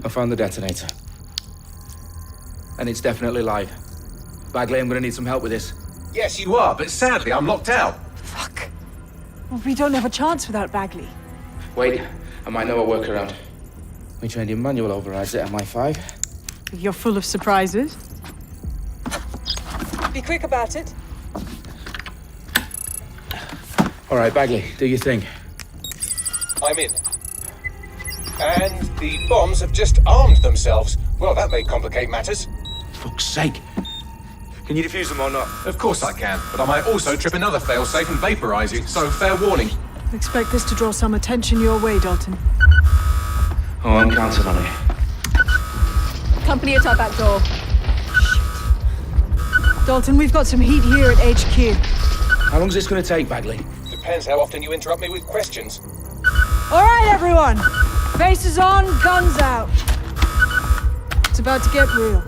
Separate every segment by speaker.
Speaker 1: I found the detonator. And it's definitely live. Bagley, I'm gonna need some help with this.
Speaker 2: Yes, you are, but sadly, I'm locked out.
Speaker 3: Fuck. Well, we don't have a chance without Bagley.
Speaker 1: Wait, I might know a workaround. We trained in manual overrides at MI5.
Speaker 3: You're full of surprises. Be quick about it.
Speaker 1: All right, Bagley, do your thing.
Speaker 2: I'm in. And the bombs have just armed themselves. Well, that may complicate matters.
Speaker 1: Fuck's sake. Can you defuse them or not?
Speaker 2: Of course I can, but I might also trip another failsafe and vaporize you, so fair warning.
Speaker 3: Expect this to draw some attention your way, Dalton.
Speaker 1: Oh, I'm counting on it.
Speaker 4: Company at our back door.
Speaker 3: Shit. Dalton, we've got some heat here at HQ.
Speaker 1: How long is this gonna take, Bagley?
Speaker 2: Depends how often you interrupt me with questions.
Speaker 3: All right, everyone. Faces on, guns out. It's about to get real.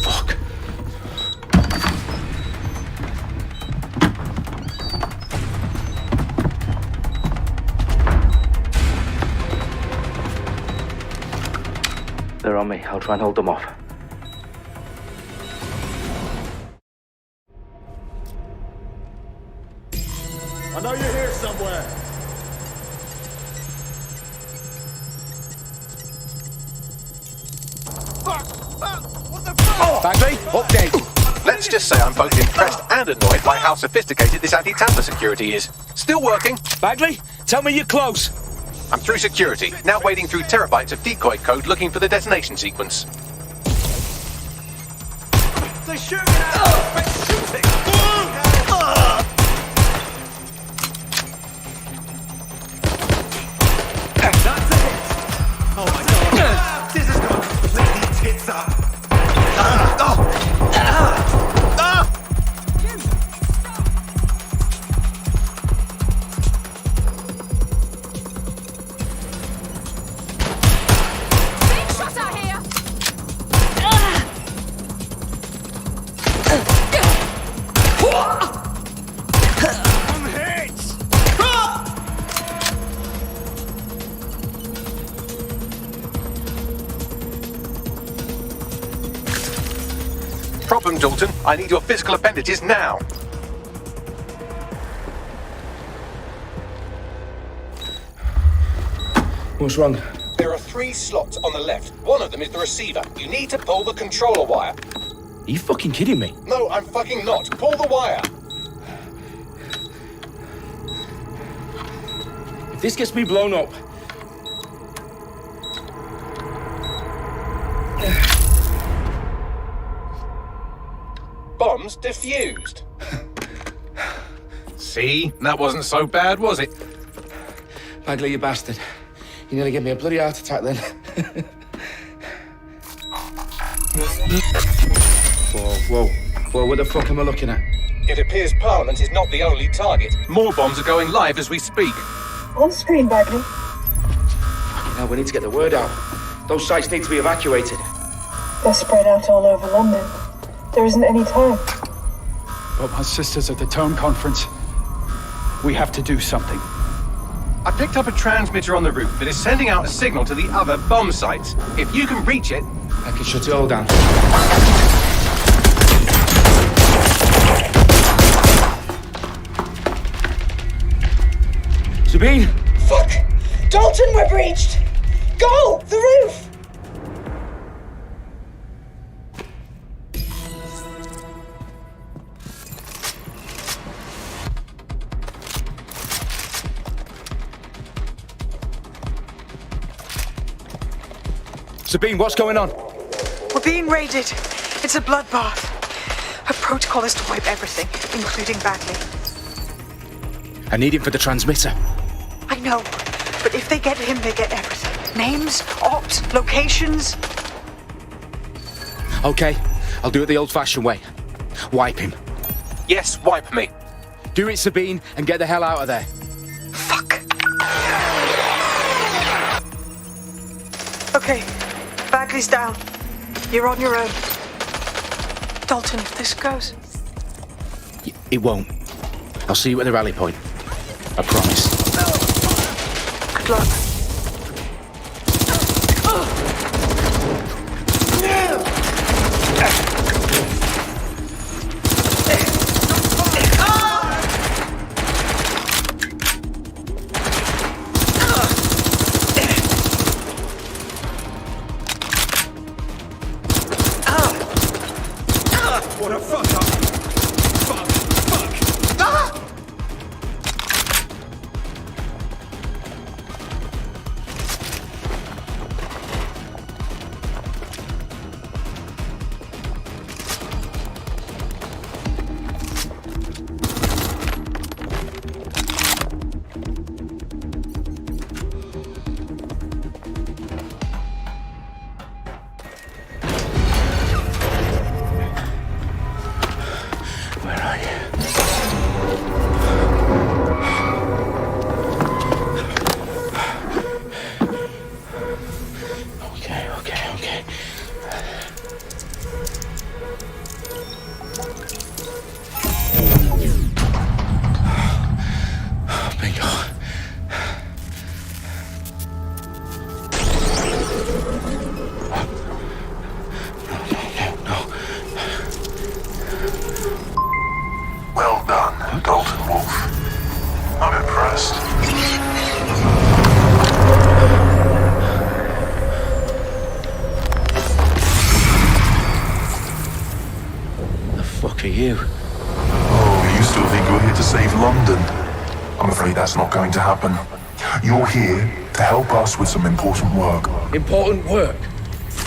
Speaker 1: Fuck. They're on me. I'll try and hold them off.
Speaker 5: I know you're here somewhere. What the fuck?
Speaker 1: Bagley, update.
Speaker 2: Let's just say I'm both impressed and annoyed by how sophisticated this anti-tamper security is. Still working.
Speaker 1: Bagley, tell me you're close.
Speaker 2: I'm through security, now wading through terabytes of decoy code looking for the detonation sequence.
Speaker 5: They're shooting at us! They're shooting! That's it! Oh my god! This has gone completely tits up!
Speaker 4: Shot out here!
Speaker 5: I'm hit!
Speaker 2: Problem, Dalton. I need your physical appendages now.
Speaker 1: What's wrong?
Speaker 2: There are 3 slots on the left. One of them is the receiver. You need to pull the controller wire.
Speaker 1: Are you fucking kidding me?
Speaker 2: No, I'm fucking not. Pull the wire.
Speaker 1: If this gets me blown up...
Speaker 2: Bombs defused. See? That wasn't so bad, was it?
Speaker 1: Bagley, you bastard. You nearly gave me a bloody heart attack then. Whoa, what the fuck am I looking at?
Speaker 2: It appears Parliament is not the only target. More bombs are going live as we speak.
Speaker 6: On screen, Bagley.
Speaker 1: Now we need to get the word out. Those sites need to be evacuated.
Speaker 6: They're spread out all over London. There isn't any time.
Speaker 7: But my sister's at the Tone Conference. We have to do something.
Speaker 2: I picked up a transmitter on the roof that is sending out a signal to the other bomb sites. If you can reach it...
Speaker 1: I can shut it all down. Sabine!
Speaker 6: Fuck! Dalton, we're breached! Go! The roof!
Speaker 1: Sabine, what's going on?
Speaker 3: We're being raided. It's a bloodbath. Her protocol is to wipe everything, including Bagley.
Speaker 1: I need him for the transmitter.
Speaker 3: I know, but if they get him, they get everything. Names, ops, locations.
Speaker 1: Okay, I'll do it the old-fashioned way. Wipe him.
Speaker 2: Yes, wipe me.
Speaker 1: Do it, Sabine, and get the hell out of there.
Speaker 3: Fuck. Okay, Bagley's down. You're on your own. Dalton, if this goes...
Speaker 1: It won't. I'll see you at the rally point. I promise.
Speaker 3: Good luck.
Speaker 5: What a fuck up! Fuck! Fuck! Ah!
Speaker 1: Where are you? Okay. Bingo. No.
Speaker 8: Well done, Dalton Wolf. I'm impressed.
Speaker 1: The fuck are you?
Speaker 8: Oh, you still think you're here to save London? I'm afraid that's not going to happen. You're here to help us with some important work.
Speaker 1: Important work.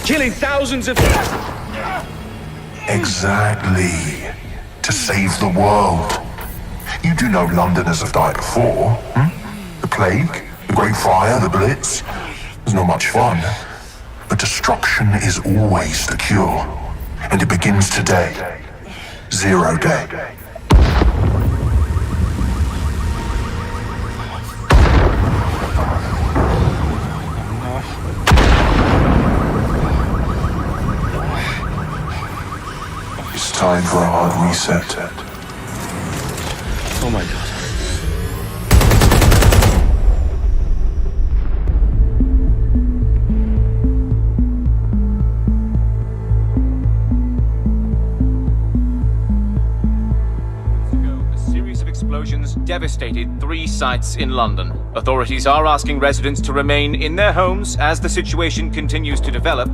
Speaker 1: Killing thousands of...
Speaker 8: Exactly. To save the world. You do know Londoners have died before, hmm? The plague, the Great Fire, the Blitz. It's not much fun. But destruction is always the cure. And it begins today. Zero Day. It's time for a hard reset.
Speaker 1: Oh my god.
Speaker 9: A series of explosions devastated 3 sites in London. Authorities are asking residents to remain in their homes as the situation continues to develop.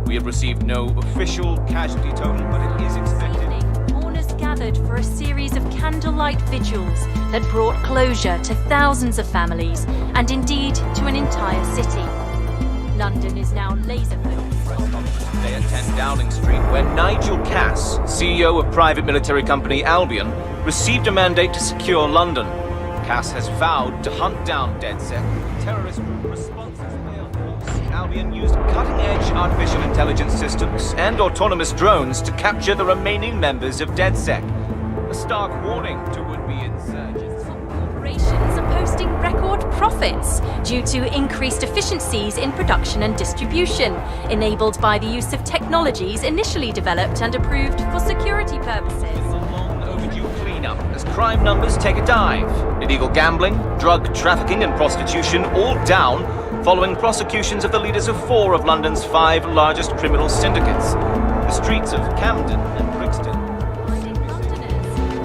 Speaker 9: We have received no official casualty total, but it is expected.
Speaker 10: Mourners gathered for a series of candlelight vigils that brought closure to thousands of families and indeed to an entire city. London is now laser-focused.
Speaker 9: Today at 10 Downing Street, where Nigel Cass, CEO of private military company Albion, received a mandate to secure London. Cass has vowed to hunt down DedSec. Terrorist responses failed. Albion used cutting-edge artificial intelligence systems and autonomous drones to capture the remaining members of DedSec. A stark warning to would-be insurgents.
Speaker 10: Corporations are posting record profits due to increased efficiencies in production and distribution, enabled by the use of technologies initially developed and approved for security purposes.
Speaker 9: Overdue cleanup as crime numbers take a dive. Illegal gambling, drug trafficking and prostitution all down following prosecutions of the leaders of 4 of London's 5 largest criminal syndicates. The streets of Camden and Brixton.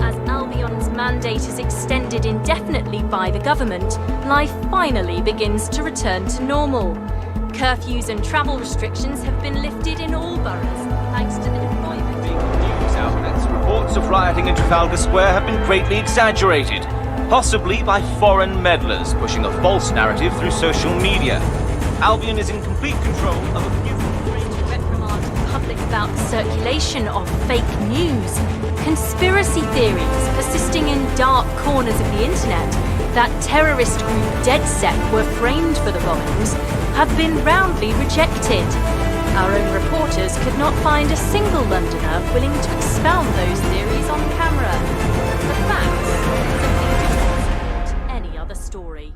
Speaker 10: As Albion's mandate is extended indefinitely by the government, life finally begins to return to normal. Curfews and travel restrictions have been lifted in all boroughs, thanks to the deployment.
Speaker 9: News outlets, reports of rioting in Trafalgar Square have been greatly exaggerated, possibly by foreign meddlers pushing a false narrative through social media. Albion is in complete control of a few...
Speaker 10: reprimand the public about the circulation of fake news, conspiracy theories persisting in dark corners of the internet that terrorist group DedSec were framed for the bombings have been roundly rejected. Our own reporters could not find a single Londoner willing to expound those theories on camera. The facts simply do not support any other story.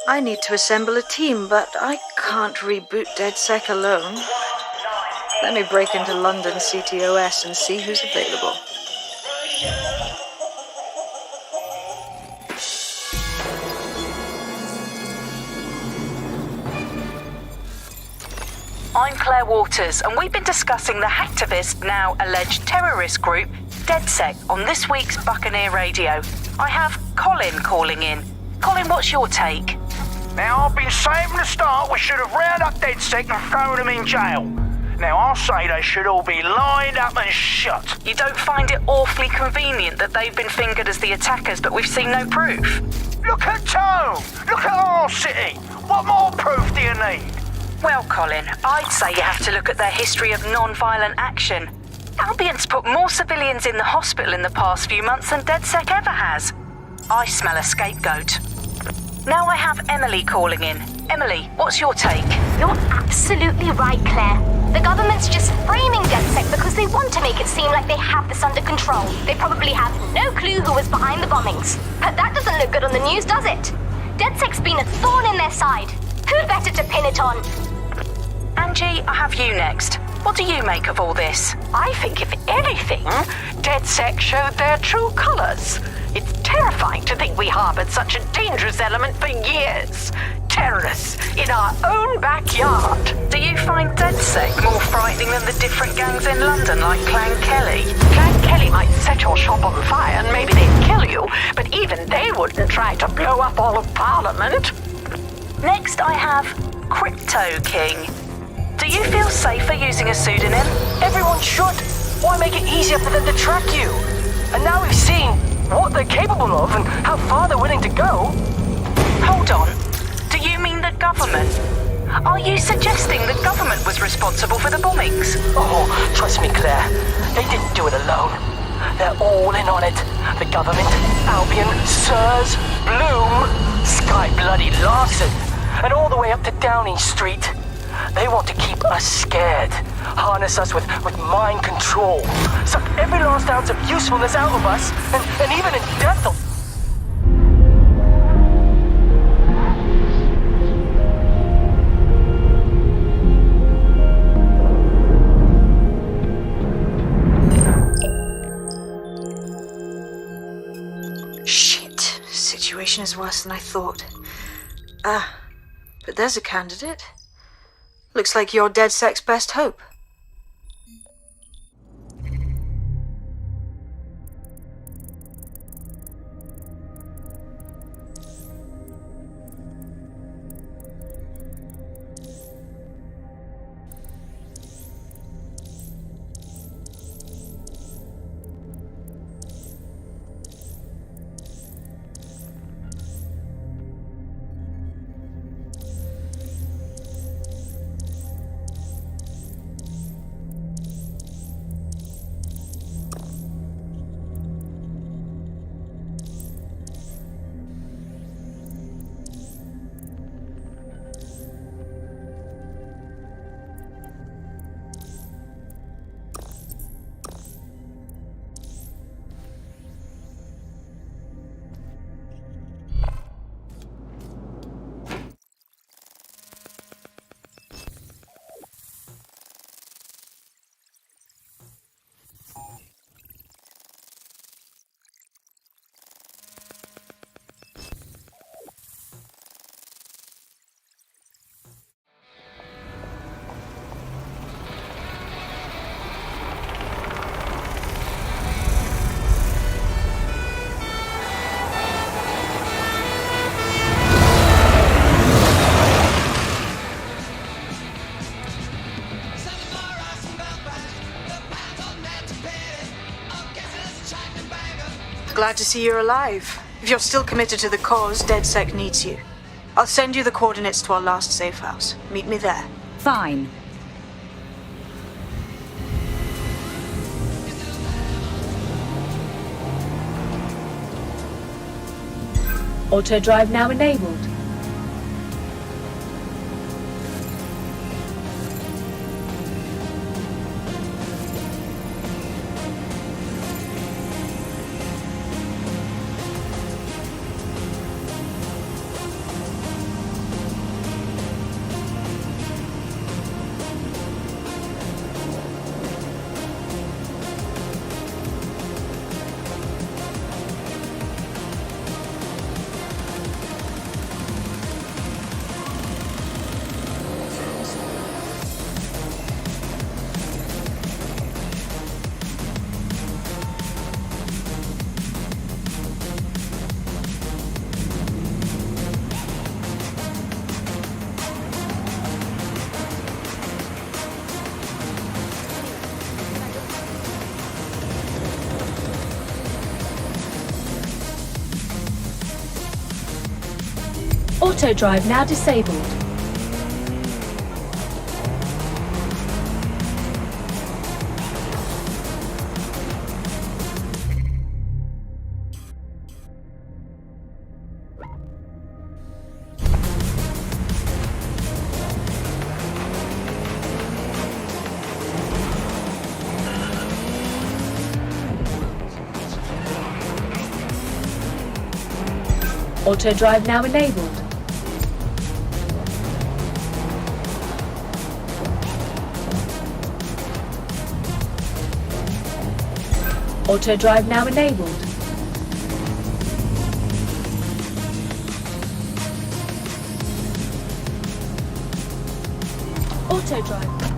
Speaker 6: I need to assemble a team, but I can't reboot DedSec alone. Let me break into London CTOS and see who's available.
Speaker 11: I'm Claire Waters, and we've been discussing the hacktivist, now alleged terrorist group, DedSec, on this week's Buccaneer Radio. I have Colin calling in. Colin, what's your take?
Speaker 12: Now, I've been saying from the start we should have rounded up DedSec and thrown them in jail. Now, I'll say they should all be lined up and shot.
Speaker 11: You don't find it awfully convenient that they've been fingered as the attackers, but we've seen no proof?
Speaker 12: Look at Tone! Look at our city! What more proof do you need?
Speaker 11: Well, Colin, I'd say you have to look at their history of non-violent action. Albion's put more civilians in the hospital in the past few months than DedSec ever has. I smell a scapegoat. Now I have Emily calling in. Emily, what's your take?
Speaker 13: You're absolutely right, Claire. The government's just framing DedSec because they want to make it seem like they have this under control. They probably have no clue who was behind the bombings. But that doesn't look good on the news, does it? DedSec's been a thorn in their side. Who better to pin it on?
Speaker 11: Angie, I have you next. What do you make of all this?
Speaker 14: I think, if anything, DedSec showed their true colors. It's terrifying to think we harbored such a dangerous element for years. Terrorists in our own backyard.
Speaker 11: Do you find DedSec more frightening than the different gangs in London, like Clan Kelly?
Speaker 14: Clan Kelly might set your shop on fire and maybe they'd kill you, but even they wouldn't try to blow up all of Parliament.
Speaker 11: Next, I have Crypto King. Do you feel safer using a pseudonym?
Speaker 15: Everyone should. Why make it easier for them to track you? And now we've seen what they're capable of and how far they're willing to go.
Speaker 11: Hold on. Do you mean the government? Are you suggesting the government was responsible for the bombings?
Speaker 15: Oh, trust me, Claire. They didn't do it alone. They're all in on it. The government, Albion, Sirs, Bloom, Sky Bloody Larson, and all the way up to Downing Street. They want to keep us scared, harness us with mind control, suck every last ounce of usefulness out of us, and even in death.
Speaker 6: Shit. Situation is worse than I thought. But there's a candidate. Looks like you're DedSec's best hope. Glad to see you're alive. If you're still committed to the cause, DedSec needs you. I'll send you the coordinates to our last safe house. Meet me there.
Speaker 16: Fine.
Speaker 17: Auto drive now enabled. Auto drive now disabled. Auto drive now enabled. Auto drive now enabled. Auto drive.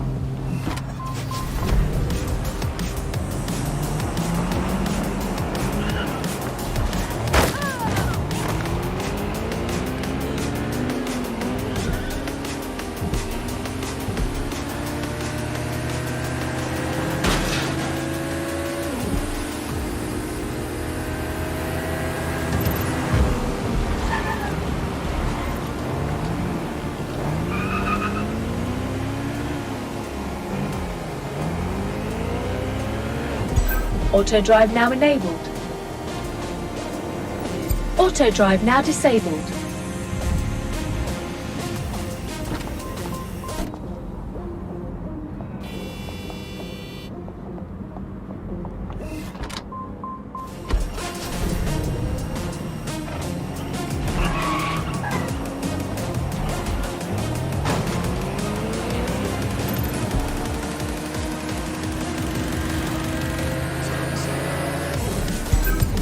Speaker 17: Auto drive now enabled. Auto drive now disabled.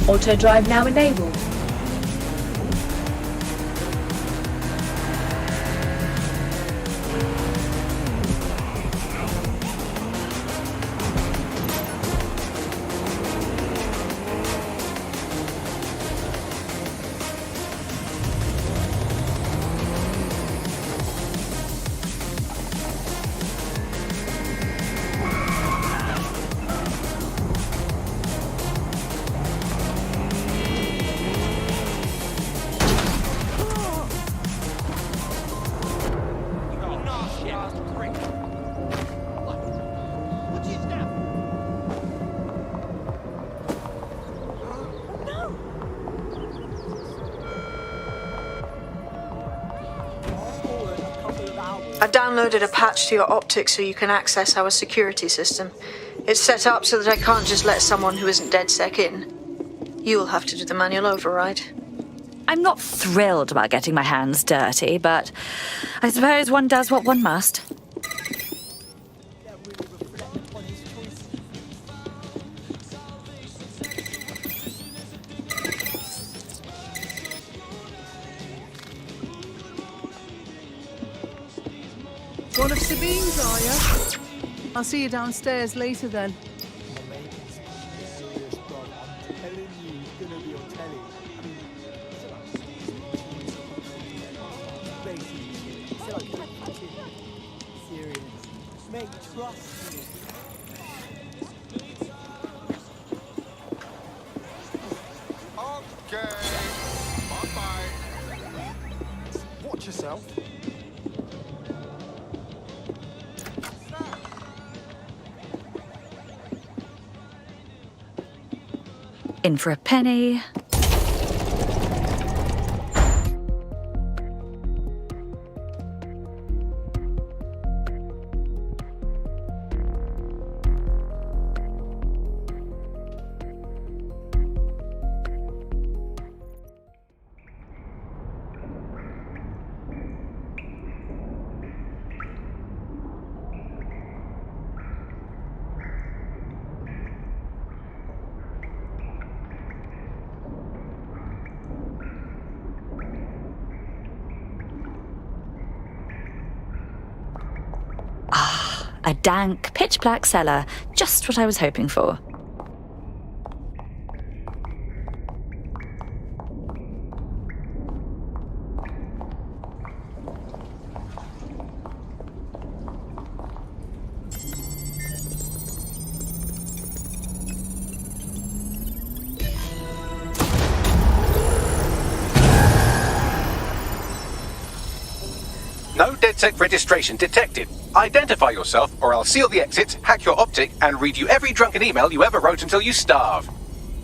Speaker 17: Auto drive now enabled.
Speaker 6: I've downloaded a patch to your optics so you can access our security system. It's set up so that I can't just let someone who isn't DedSec in. You'll have to do the manual override.
Speaker 16: I'm not thrilled about getting my hands dirty, but I suppose one does what one must.
Speaker 3: One of Sabine's, are you? I'll see you downstairs later then.
Speaker 5: Okay. Bye-bye. Watch yourself.
Speaker 16: In for a penny. A dank, pitch-black cellar. Just what I was hoping for.
Speaker 2: No DedSec registration detected. Identify yourself, or I'll seal the exits, hack your optic, and read you every drunken email you ever wrote until you starve.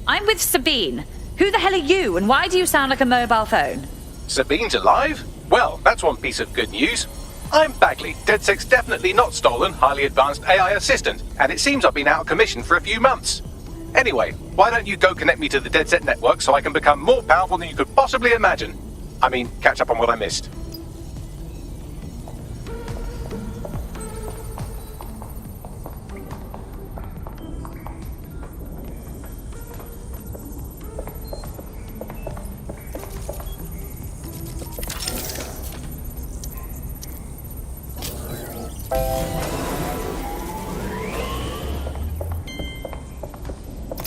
Speaker 16: I'm with Sabine. Who the hell are you, and why do you sound like a mobile phone?
Speaker 2: Sabine's alive? Well, that's one piece of good news. I'm Bagley, DedSec's definitely not stolen, highly advanced AI assistant, and it seems I've been out of commission for a few months. Anyway, why don't you go connect me to the DedSec network so I can become more powerful than you could possibly imagine? I mean, catch up on what I missed.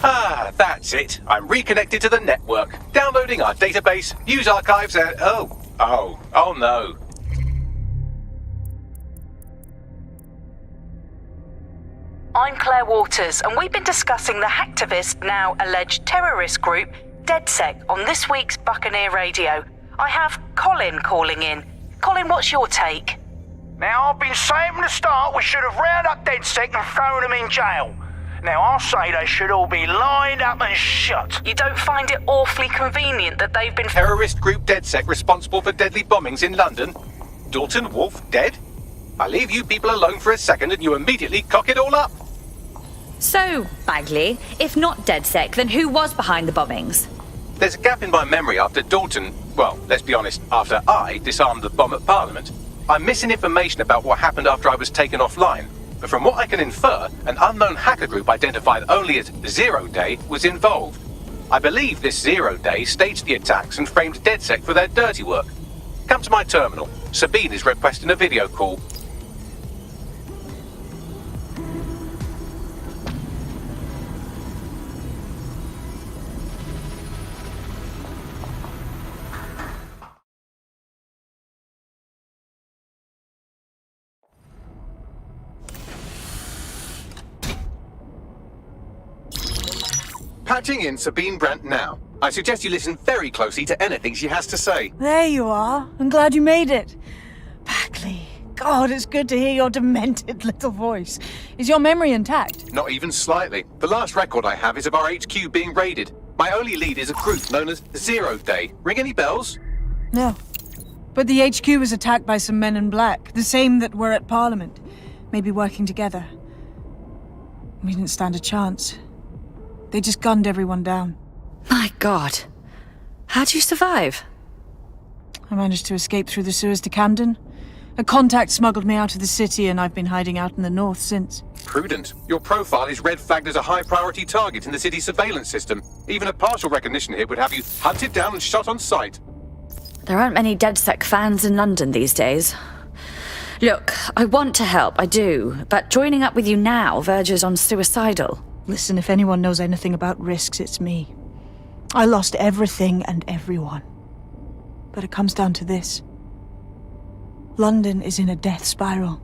Speaker 2: Ah, that's it. I'm reconnected to the network. Downloading our database, news archives, and... Oh no.
Speaker 11: I'm Claire Waters, and we've been discussing the hacktivist, now alleged terrorist group, DedSec, on this week's Buccaneer Radio. I have Colin calling in. Colin, what's your take?
Speaker 12: Now, I've been saying from the start we should have rounded up DedSec and thrown them in jail. Now, I'll say they should all be lined up and shot.
Speaker 11: You don't find it awfully convenient that they've been...
Speaker 2: Terrorist group DedSec responsible for deadly bombings in London? Dalton Wolfe dead? I leave you people alone for a second and you immediately cock it all up.
Speaker 16: So, Bagley, if not DedSec, then who was behind the bombings?
Speaker 2: There's a gap in my memory after Dalton... Well, let's be honest, after I disarmed the bomb at Parliament. I'm missing information about what happened after I was taken offline. But from what I can infer, an unknown hacker group identified only as Zero Day was involved. I believe this Zero Day staged the attacks and framed DedSec for their dirty work. Come to my terminal. Sabine is requesting a video call. Patching in Sabine Brandt now. I suggest you listen very closely to anything she has to say.
Speaker 3: There you are. I'm glad you made it. Bagley, God, it's good to hear your demented little voice. Is your memory intact?
Speaker 2: Not even slightly. The last record I have is of our HQ being raided. My only lead is a group known as Zero Day. Ring any bells?
Speaker 3: No. But the HQ was attacked by some men in black, the same that were at Parliament. Maybe working together. We didn't stand a chance. They just gunned everyone down.
Speaker 16: My God. How'd you survive?
Speaker 3: I managed to escape through the sewers to Camden. A contact smuggled me out of the city, and I've been hiding out in the north since.
Speaker 2: Prudent. Your profile is red flagged as a high-priority target in the city's surveillance system. Even a partial recognition hit would have you hunted down and shot on sight.
Speaker 16: There aren't many DedSec fans in London these days. Look, I want to help, I do, but joining up with you now verges on suicidal.
Speaker 3: Listen, if anyone knows anything about risks, it's me. I lost everything and everyone. But it comes down to this. London is in a death spiral.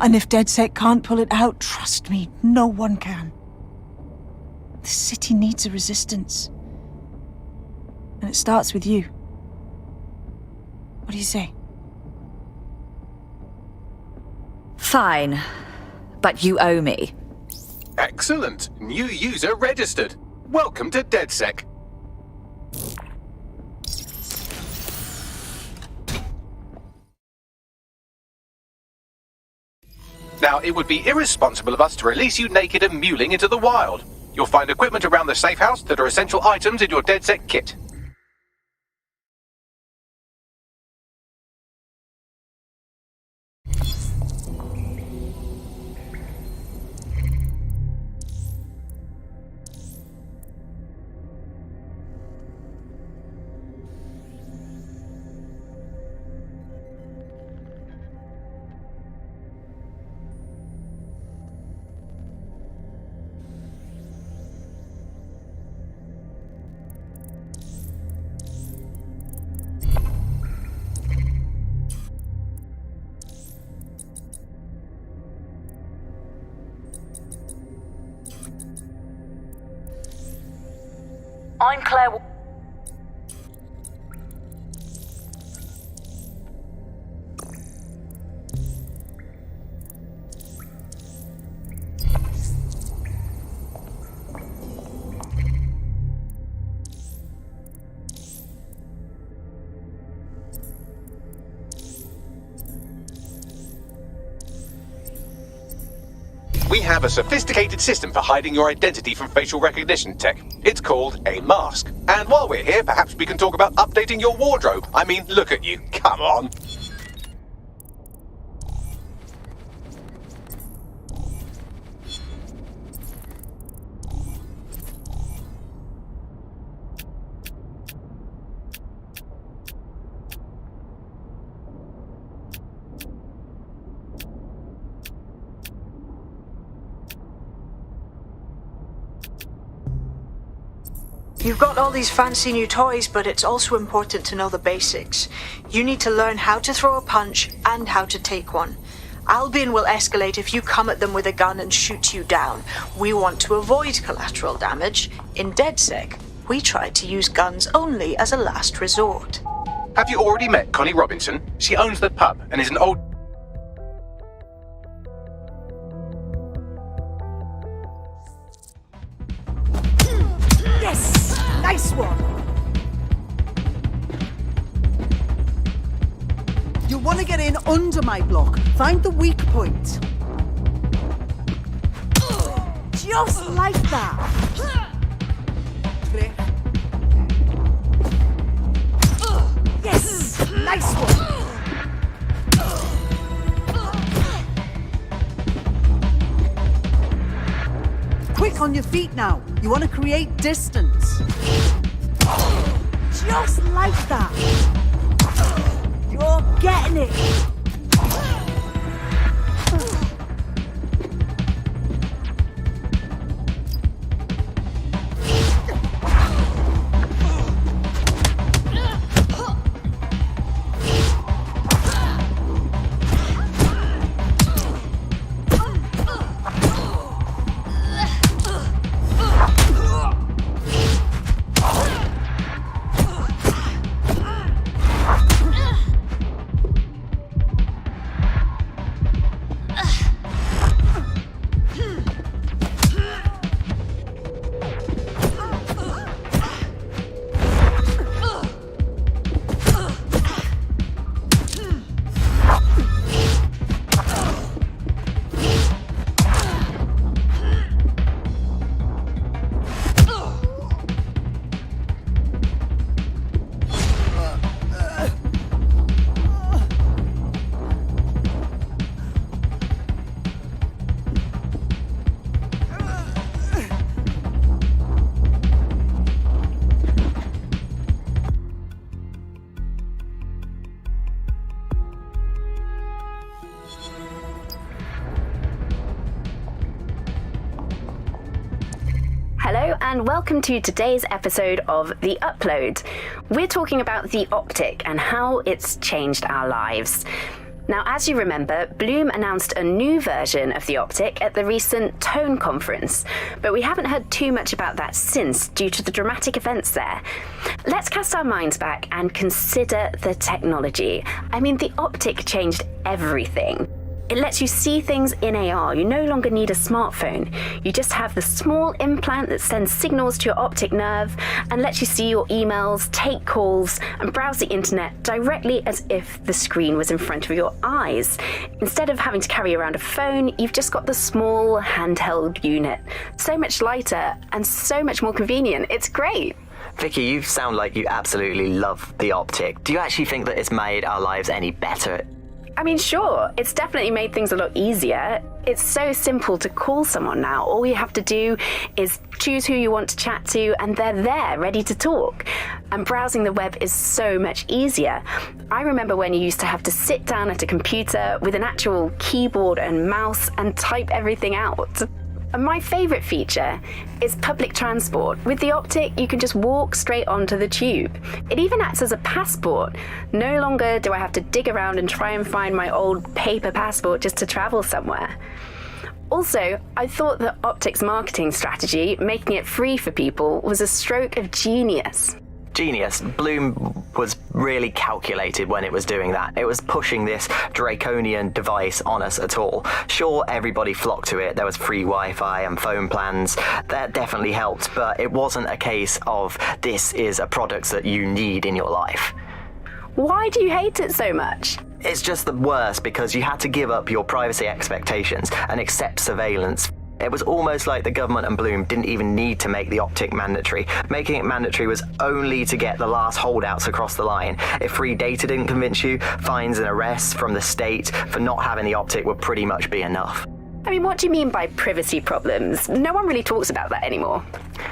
Speaker 3: And if DedSec can't pull it out, trust me, no one can. The city needs a resistance. And it starts with you. What do you say?
Speaker 16: Fine. But you owe me.
Speaker 2: Excellent. New user registered. Welcome to DedSec. Now, it would be irresponsible of us to release you naked and mewling into the wild. You'll find equipment around the safe house that are essential items in your DedSec kit.
Speaker 11: I'm Claire...
Speaker 2: We have a sophisticated system for hiding your identity from facial recognition tech. It's called a mask. And while we're here, perhaps we can talk about updating your wardrobe. I mean, look at you. Come on.
Speaker 6: You've got all these fancy new toys, but it's also important to know the basics. You need to learn how to throw a punch and how to take one. Albion will escalate if you come at them with a gun and shoot you down. We want to avoid collateral damage. In DedSec, we try to use guns only as a last resort.
Speaker 2: Have you already met Connie Robinson? She owns the pub and is an old...
Speaker 3: Yes! Nice one!
Speaker 18: You want to get in under my block. Find the weak point. Just like that. Yes! Nice one! Quick on your feet now. You want to create distance. Just like that. You're getting it.
Speaker 19: Hello and welcome to today's episode of The Upload. We're talking about the optic and how it's changed our lives. Now, as you remember, Bloom announced a new version of the optic at the recent Tone conference, but we haven't heard too much about that since due to the dramatic events there. Let's cast our minds back and consider the technology. I mean, the optic changed everything. It lets you see things in AR. You no longer need a smartphone. You just have the small implant that sends signals to your optic nerve and lets you see your emails, take calls, and browse the internet directly as if the screen was in front of your eyes. Instead of having to carry around a phone, you've just got the small handheld unit. So much lighter and so much more convenient. It's great.
Speaker 20: Vicky, you sound like you absolutely love the optic. Do you actually think that it's made our lives any better?
Speaker 19: I mean, sure, it's definitely made things a lot easier. It's so simple to call someone now. All you have to do is choose who you want to chat to and they're there, ready to talk. And browsing the web is so much easier. I remember when you used to have to sit down at a computer with an actual keyboard and mouse and type everything out. And my favourite feature is public transport. With the optic, you can just walk straight onto the tube. It even acts as a passport. No longer do I have to dig around and try and find my old paper passport just to travel somewhere. Also, I thought that Optic's marketing strategy, making it free for people, was a stroke of genius.
Speaker 20: Genius. Bloom was really calculated when it was doing that. It was pushing this draconian device on us at all. Sure, everybody flocked to it. There was free Wi-Fi and phone plans. That definitely helped, but it wasn't a case of this is a product that you need in your life.
Speaker 19: Why do you hate it so much?
Speaker 20: It's just the worst because you had to give up your privacy expectations and accept surveillance. It was almost like the government and Bloom didn't even need to make the optic mandatory. Making it mandatory was only to get the last holdouts across the line. If free data didn't convince you, fines and arrests from the state for not having the optic would pretty much be enough.
Speaker 19: I mean, what do you mean by privacy problems? No one really talks about that anymore.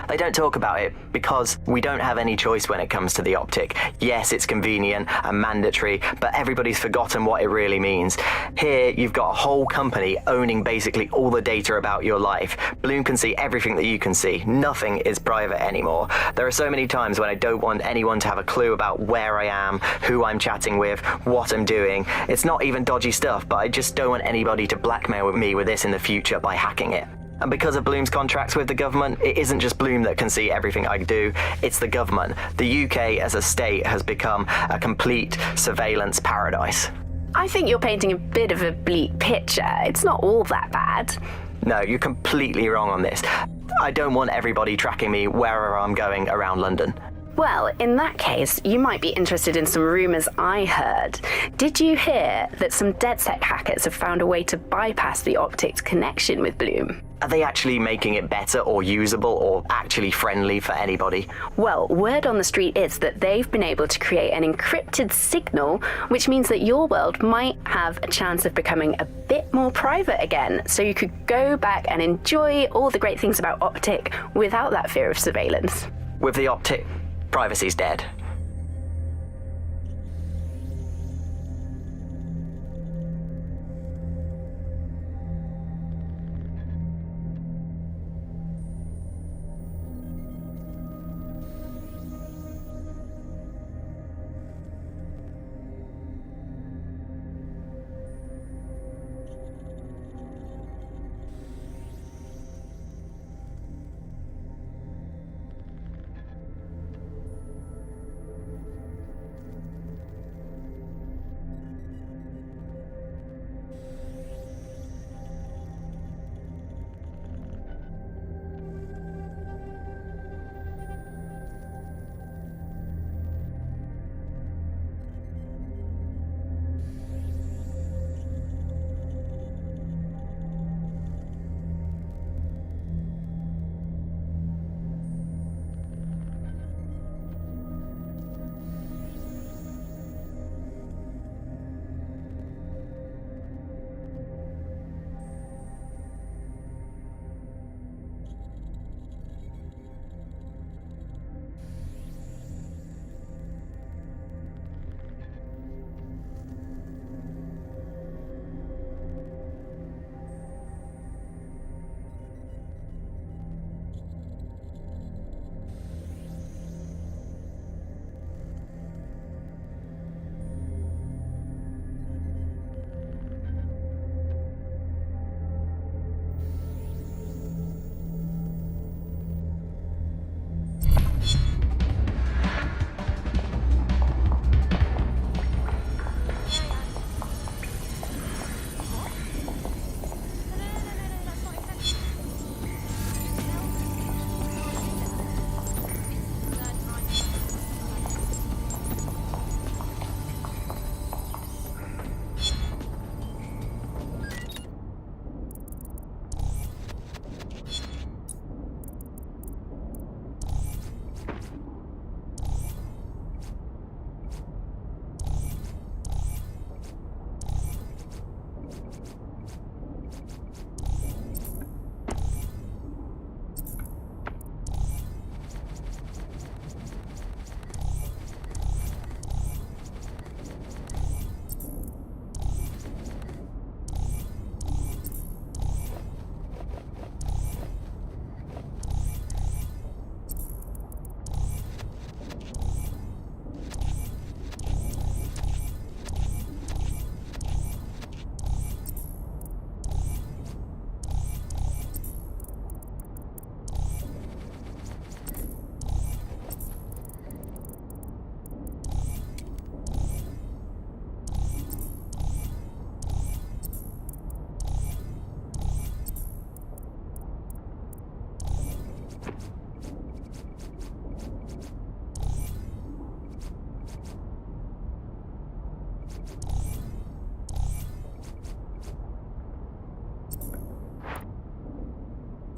Speaker 20: They don't talk about it because we don't have any choice when it comes to the optic. Yes, it's convenient and mandatory, but everybody's forgotten what it really means. Here, you've got a whole company owning basically all the data about your life. Bloom can see everything that you can see. Nothing is private anymore. There are so many times when I don't want anyone to have a clue about where I am, who I'm chatting with, what I'm doing. It's not even dodgy stuff, but I just don't want anybody to blackmail me with this in the future by hacking it. And because of Bloom's contracts with the government, it isn't just Bloom that can see everything I do, it's the government. The UK as a state has become a complete surveillance paradise.
Speaker 19: I think you're painting a bit of a bleak picture. It's not all that bad.
Speaker 20: No, you're completely wrong on this. I don't want everybody tracking me wherever I'm going around London.
Speaker 19: Well, in that case, you might be interested in some rumours I heard. Did you hear that some DedSec hackers have found a way to bypass the optic's connection with Bloom?
Speaker 20: Are they actually making it better or usable or actually friendly for anybody?
Speaker 19: Well, word on the street is that they've been able to create an encrypted signal, which means that your world might have a chance of becoming a bit more private again, so you could go back and enjoy all the great things about Optic without that fear of surveillance.
Speaker 20: With the Optic, privacy's dead.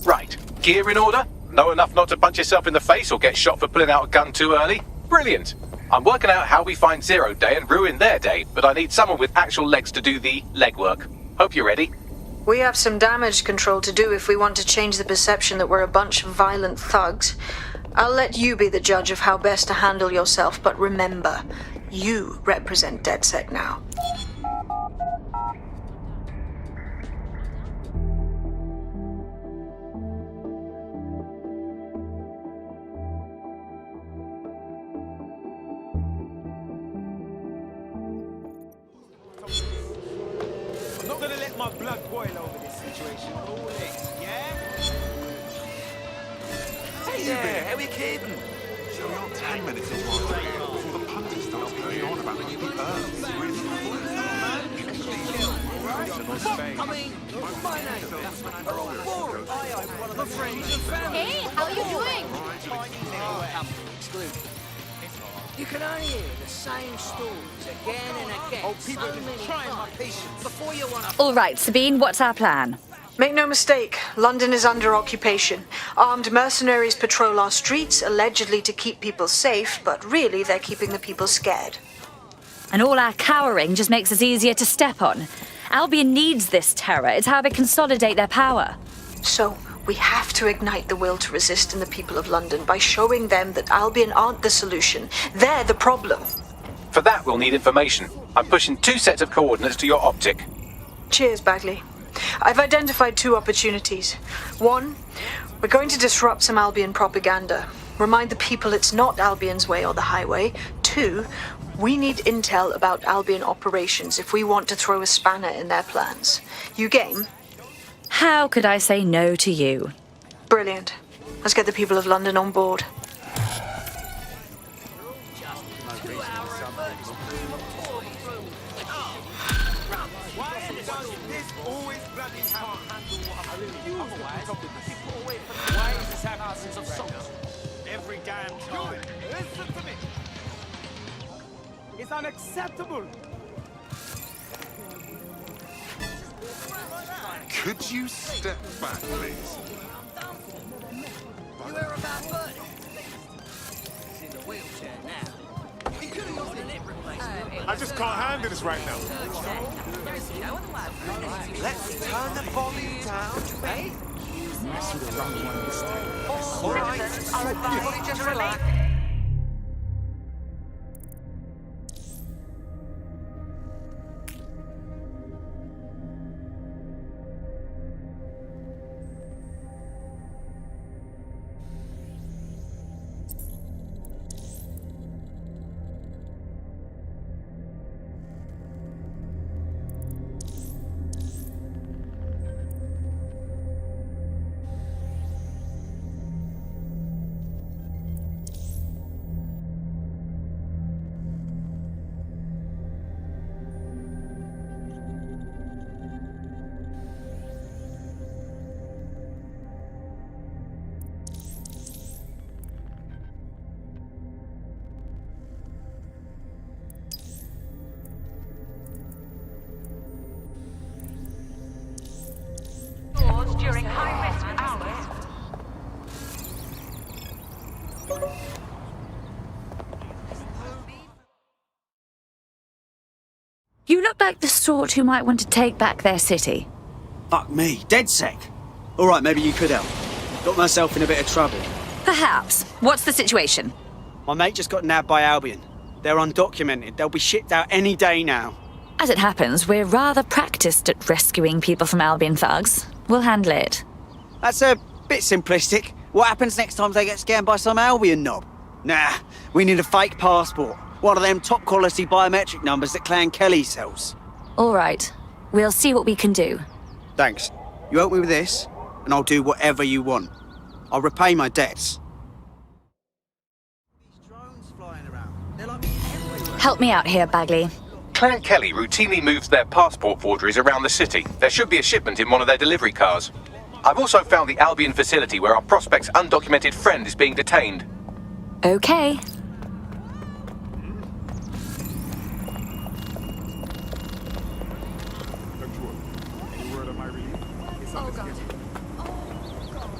Speaker 2: Right. Gear in order? Know enough not to punch yourself in the face or get shot for pulling out a gun too early? Brilliant. I'm working out how we find Zero Day and ruin their day, but I need someone with actual legs to do the legwork. Hope you're ready.
Speaker 6: We have some damage control to do if we want to change the perception that we're a bunch of violent thugs. I'll let you be the judge of how best to handle yourself, but remember, you represent DedSec now.
Speaker 5: I'm not gonna let my blood boil over this situation. All in, yeah? Hey there, how we keeping?
Speaker 8: So we are 10 minutes into our trip before the punter starts going on about the Earth is really
Speaker 4: Hey, how are you doing?
Speaker 21: You can only hear the same stories again and again.
Speaker 5: Oh, people
Speaker 21: so
Speaker 5: have been
Speaker 21: many
Speaker 5: trying my
Speaker 21: times.
Speaker 5: patience.
Speaker 21: Before you want to...
Speaker 16: All right, Sabine, what's our plan?
Speaker 6: Make no mistake, London is under occupation. Armed mercenaries patrol our streets, allegedly to keep people safe, but really they're keeping the people scared.
Speaker 16: And all our cowering just makes us easier to step on. Albion needs this terror. It's how they consolidate their power.
Speaker 6: So, we have to ignite the will to resist in the people of London by showing them that Albion aren't the solution. They're the problem.
Speaker 2: For that, we'll need information. I'm pushing 2 sets of coordinates to your optic.
Speaker 6: Cheers, Bagley. I've identified 2 opportunities. 1, we're going to disrupt some Albion propaganda. Remind the people it's not Albion's way or the highway. 2, we need intel about Albion operations if we want to throw a spanner in their plans. You game?
Speaker 16: How could I say no to you?
Speaker 6: Brilliant. Let's get the people of London on board.
Speaker 5: Why is this happening of salt? Every damn time. Listen to me. It's unacceptable.
Speaker 8: Could you step back, please?
Speaker 21: You hear about Buddy? He's in the wheelchair now. He could have used a lip replacement.
Speaker 5: I just can't handle this right now.
Speaker 21: Let's turn the volume down, eh?
Speaker 8: Mess with the wrong one this time.
Speaker 21: All right, everybody just relax.
Speaker 11: During high-risk hours.
Speaker 16: You look like the sort who might want to take back their city.
Speaker 22: Fuck me, DedSec. All right, maybe you could help. Got myself in a bit of trouble.
Speaker 16: Perhaps. What's the situation?
Speaker 22: My mate just got nabbed by Albion. They're undocumented. They'll be shipped out any day now.
Speaker 16: As it happens, we're rather practiced at rescuing people from Albion thugs. We'll handle it.
Speaker 22: That's a bit simplistic. What happens next time they get scammed by some Albion knob? Nah, we need a fake passport. One of them top-quality biometric numbers that Clan Kelly sells.
Speaker 16: All right. We'll see what we can do.
Speaker 22: Thanks. You help me with this, and I'll do whatever you want. I'll repay my debts.
Speaker 16: Help me out here, Bagley.
Speaker 2: Clan Kelly routinely moves their passport forgeries around the city. There should be a shipment in one of their delivery cars. I've also found the Albion facility where our prospect's undocumented friend is being detained.
Speaker 16: Okay.
Speaker 5: Oh, God. Oh, God.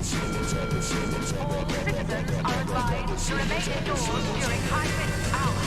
Speaker 11: Citizens are advised to remain indoors during high-risk hours.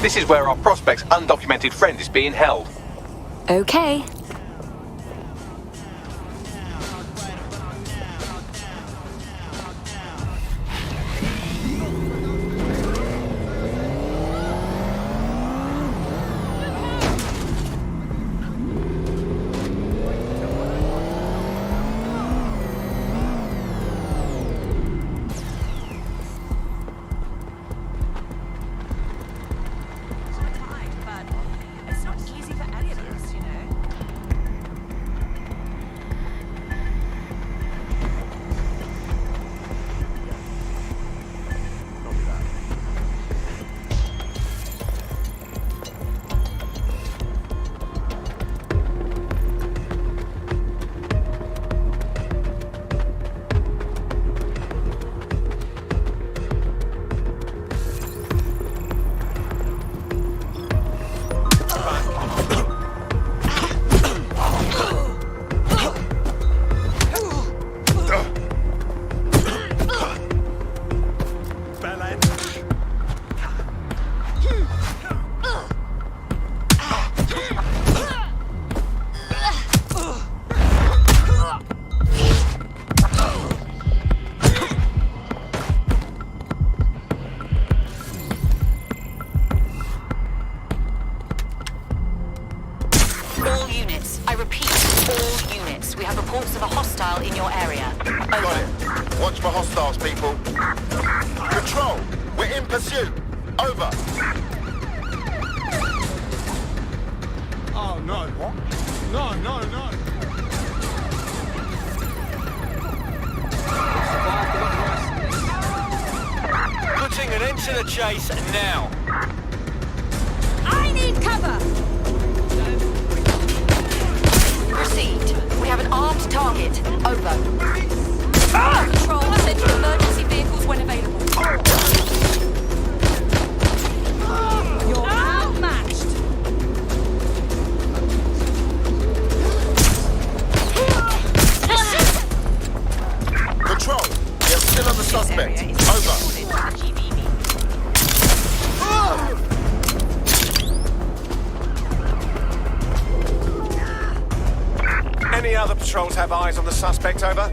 Speaker 2: This is where our prospect's undocumented friend is being held.
Speaker 16: Okay.
Speaker 1: Watch for hostiles, people. Patrol, we're in pursuit. Over.
Speaker 5: Oh, no. What? No.
Speaker 12: Putting an end to the chase now.
Speaker 11: I need cover!
Speaker 7: Received. We have an armed target. Over.
Speaker 11: Control, send emergency vehicles when available. You're outmatched!
Speaker 1: Patrol, you're still on the suspect. Over.
Speaker 12: Any other patrols have eyes on the suspect, over?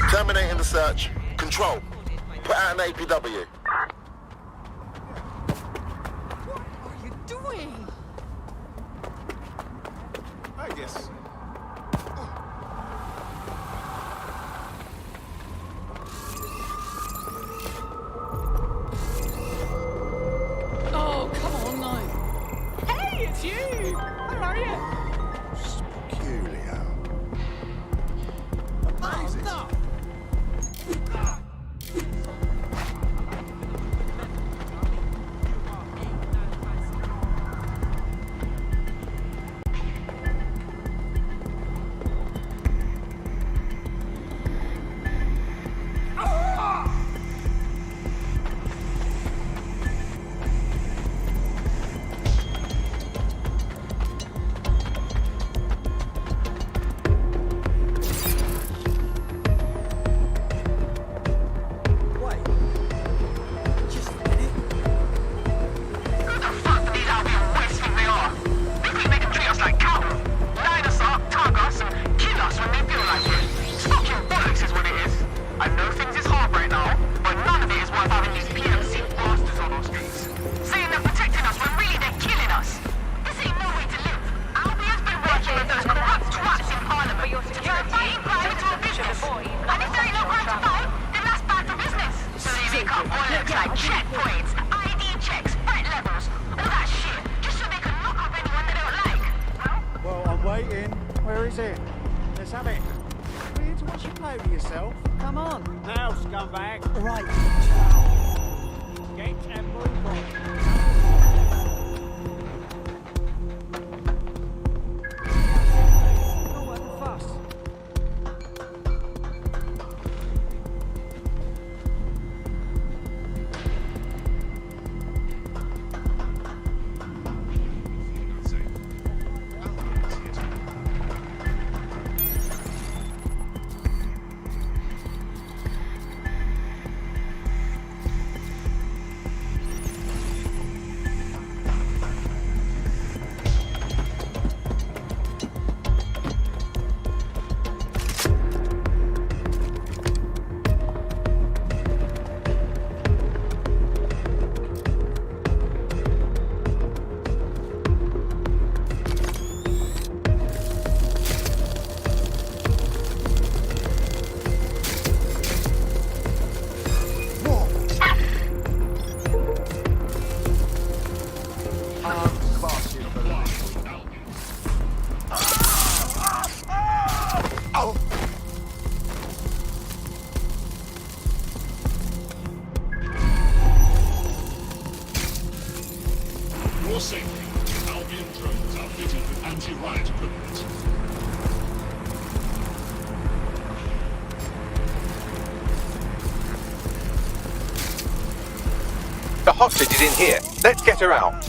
Speaker 1: Terminating the search. Control, put out an APW.
Speaker 11: What are you doing?
Speaker 5: I guess.
Speaker 11: Oh, come on now. Hey, it's you! How are you?
Speaker 1: Peculiar.
Speaker 5: Amazing.
Speaker 11: Oh, no. All looks like checkpoints, ID checks, threat levels, all that shit, just so they can lock up anyone they don't like.
Speaker 9: Well, I'm waiting. Where is it? Let's have it. We're here to watch you play with yourself. Come on. Now, scumbag. Right. Get and move on. Not worth the fuss.
Speaker 10: For safety, Albion drones are fitted with anti-riot equipment.
Speaker 2: The hostage is in here. Let's get her out.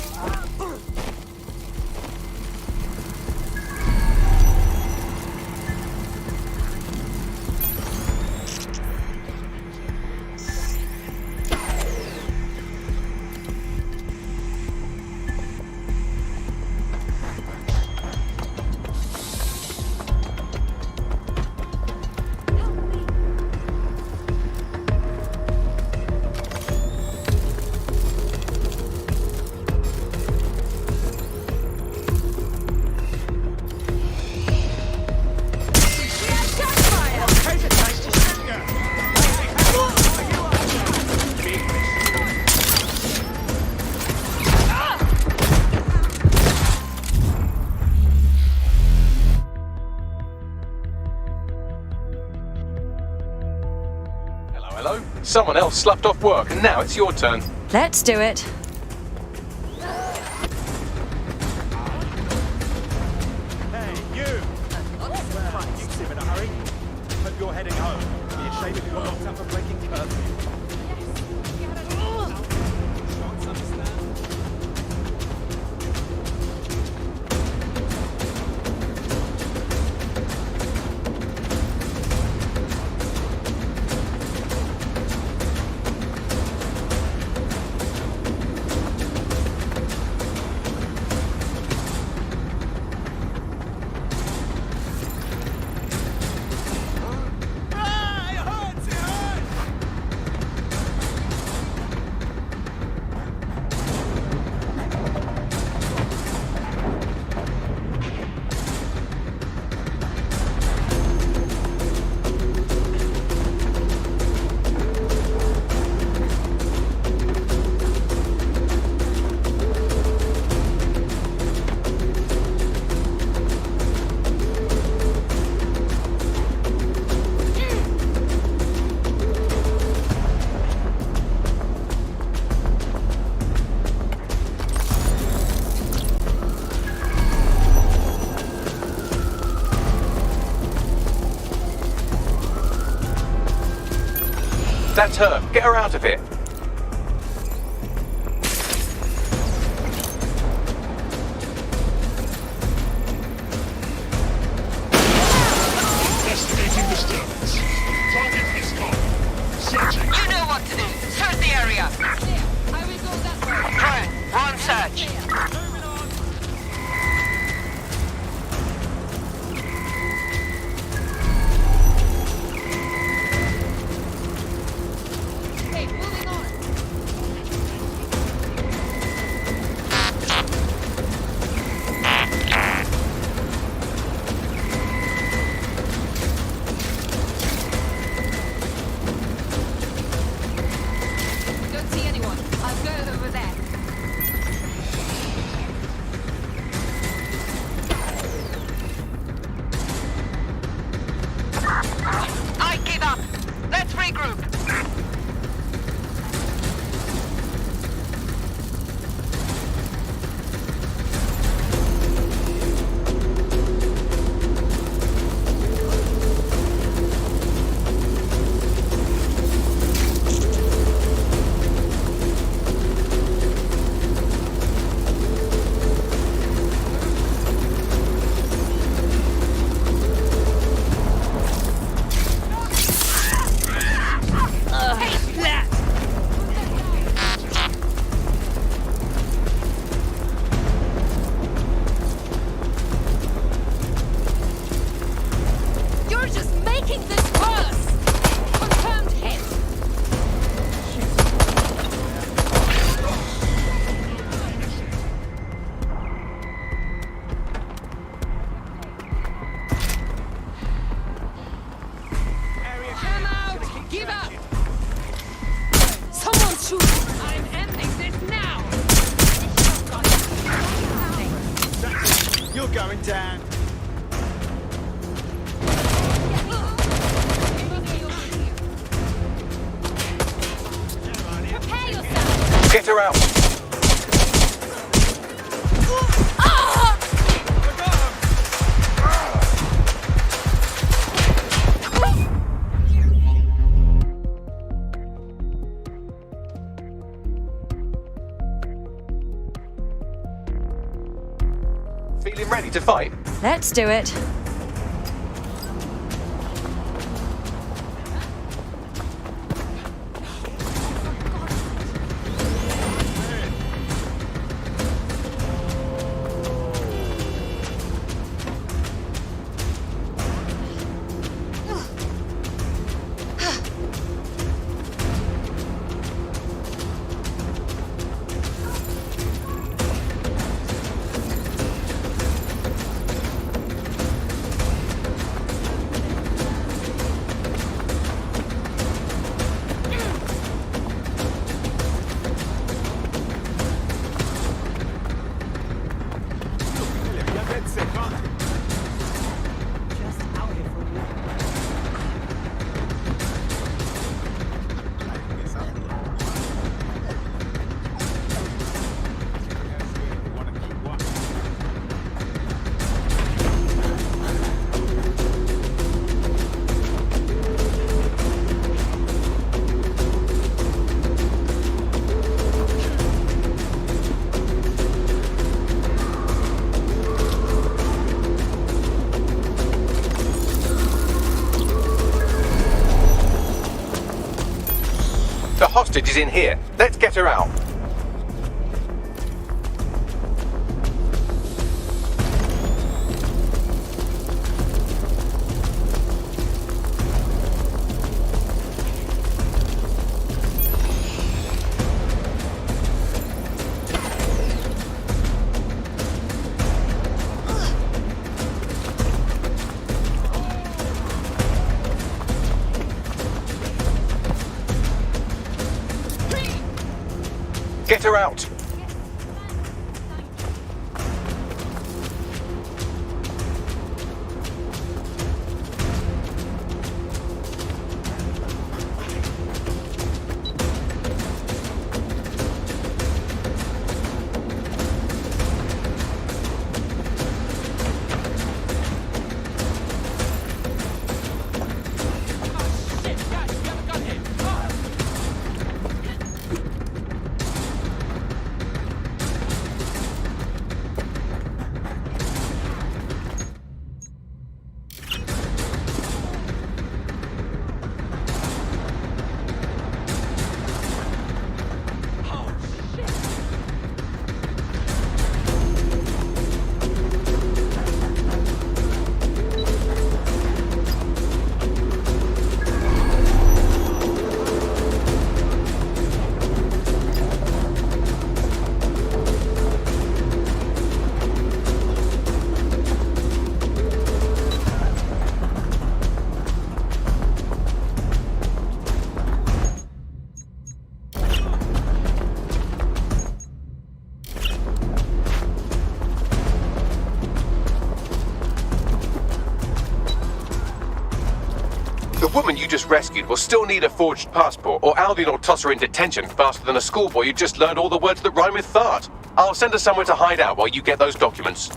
Speaker 2: Hello? Someone else sloughed off work and now it's your turn.
Speaker 16: Let's do it.
Speaker 9: Hey, you! You seem in a hurry. Hope you're heading home. It'd be a shame if you got locked up for breaking curfew.
Speaker 2: That's her. Get her out of here.
Speaker 10: Investigating disturbance. Target is gone. Searching.
Speaker 11: You know what to do. Search the area.
Speaker 4: I will go that way.
Speaker 11: Drone, we're on search.
Speaker 4: Hey, moving on. I'm ending this now!
Speaker 9: You're going down.
Speaker 4: Prepare yourself!
Speaker 2: Get her out! Feeling ready to fight?
Speaker 16: Let's do it.
Speaker 2: The hostage is in here. Let's get her out. Get her out! The woman you just rescued will still need a forged passport, or Albion will toss her in detention faster than a schoolboy who just learned all the words that rhyme with fart. I'll send her somewhere to hide out while you get those documents.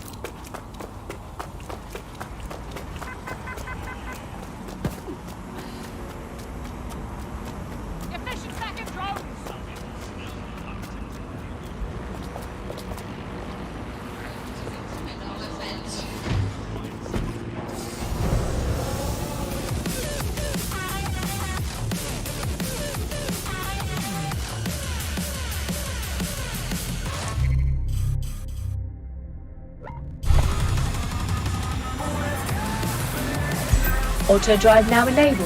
Speaker 4: Efficient second drones!
Speaker 17: Auto drive now enabled.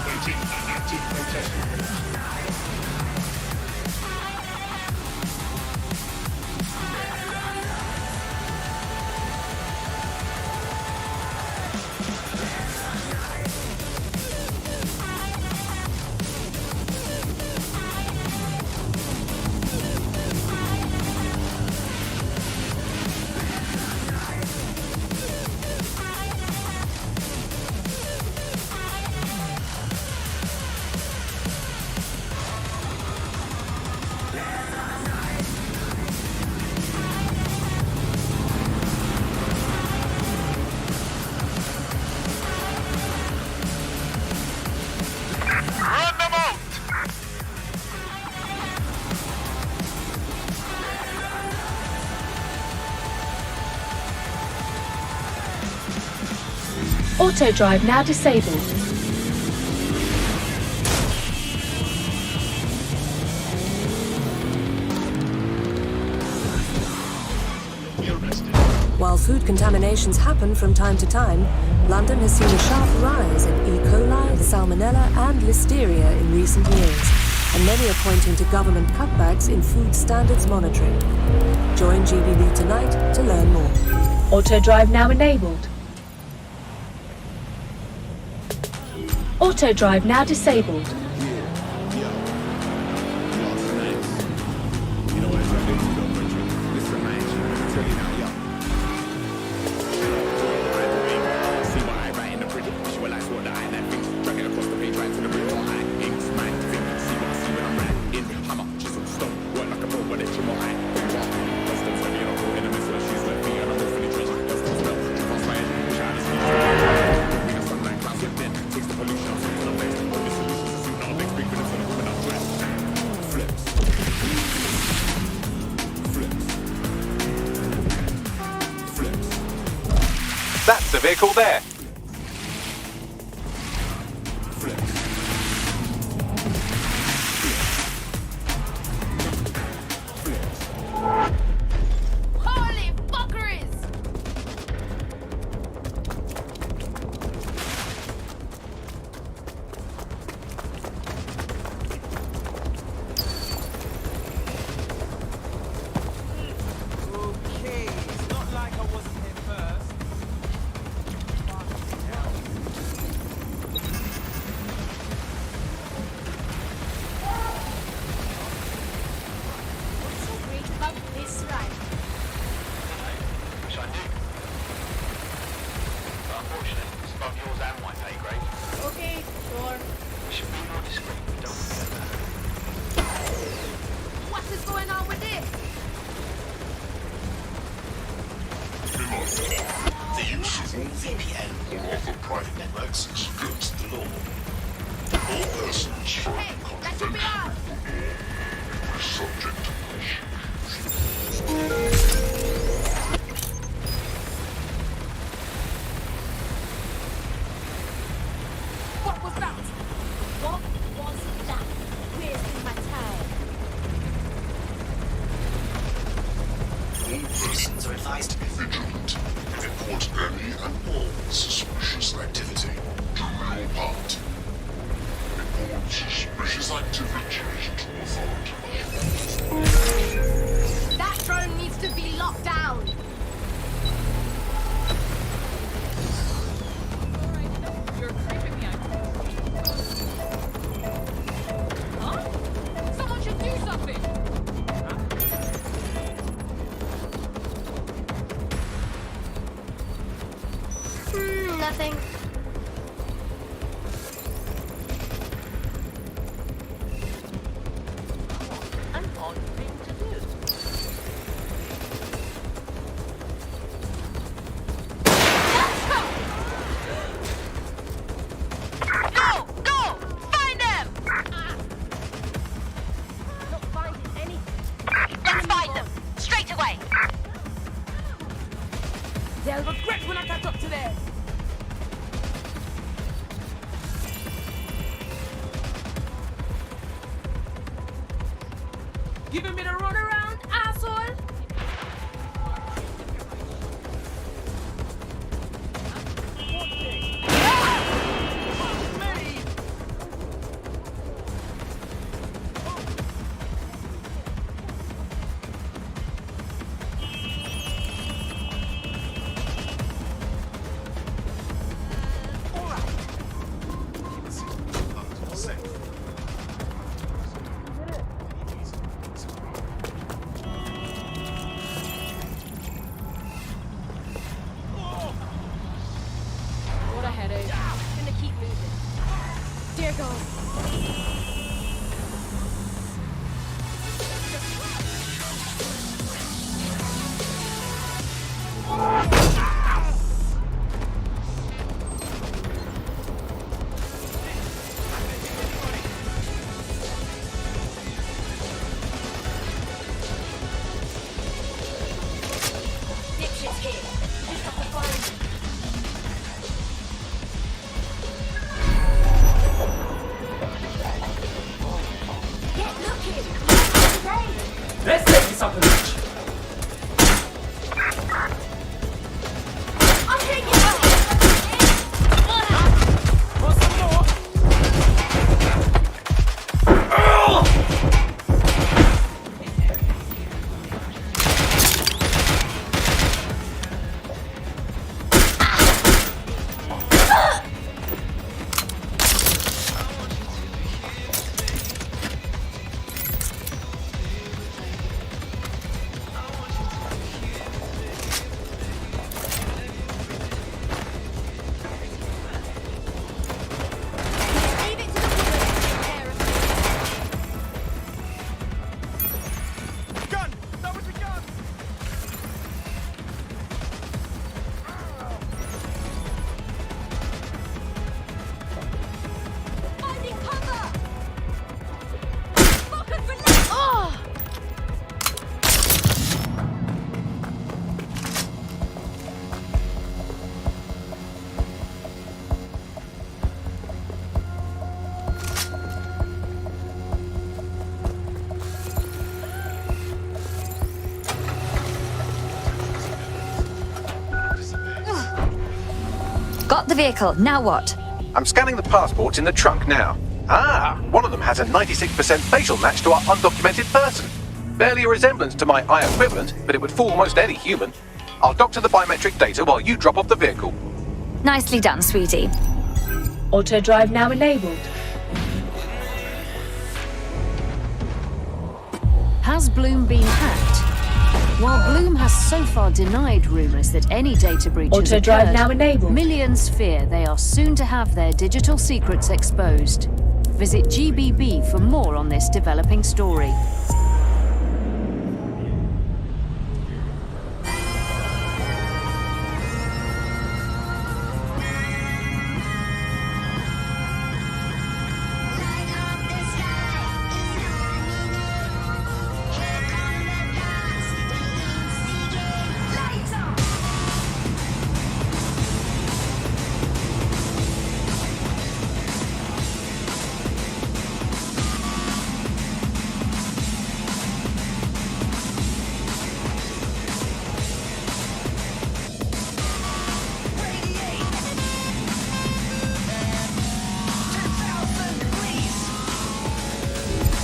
Speaker 10: Awaiting an active protest report.
Speaker 17: Auto drive now disabled.
Speaker 13: While food contaminations happen from time to time, London has seen a sharp rise in E. coli, salmonella and listeria in recent years, and many are pointing to government cutbacks in food standards monitoring. Join GBB tonight to learn more.
Speaker 17: Auto drive now enabled. Auto drive now disabled.
Speaker 2: That's the vehicle there.
Speaker 4: Holy fuckeries!
Speaker 9: Okay, it's not like I wasn't here first.
Speaker 4: What's so great about this ride?
Speaker 12: Wish I knew. But unfortunately, it's above yours and my pay grade.
Speaker 4: Okay, sure.
Speaker 12: We should be more discreet. Don't forget that.
Speaker 4: What is going on with this?
Speaker 10: The use of VPN or other private networks is against the law. All persons trying to contravene the law will be subject to
Speaker 4: What was that? What was that? Wasting my time.
Speaker 10: all persons are advised to be vigilant and report any and all suspicious activity to your part. Report suspicious activity to authorities.
Speaker 4: That drone needs to be locked down. You're creeping me out. Huh? Someone should do something. Nothing. An odd thing to do. Go! Go! Find them! Not finding anything.
Speaker 11: Let's find them! Straight away!
Speaker 4: They'll regret when I catch up to them. Giving me the runaround, asshole! What a headache. Gonna keep moving. There goes.
Speaker 11: Dipshit's here. Just have to find them.
Speaker 16: Got the vehicle. Now what?
Speaker 2: I'm scanning the passports in the trunk now. Ah, one of them has a 96% facial match to our undocumented person. Barely a resemblance to my eye equivalent, but it would fool almost any human. I'll doctor the biometric data while you drop off the vehicle.
Speaker 16: Nicely done, sweetie.
Speaker 17: Auto drive now enabled.
Speaker 14: Has Bloom been hacked? While Bloom has so far denied rumours that any data breaches
Speaker 17: Auto drive
Speaker 14: occurred,
Speaker 17: now enabled.
Speaker 14: millions fear they are soon to have their digital secrets exposed. Visit GBB for more on this developing story.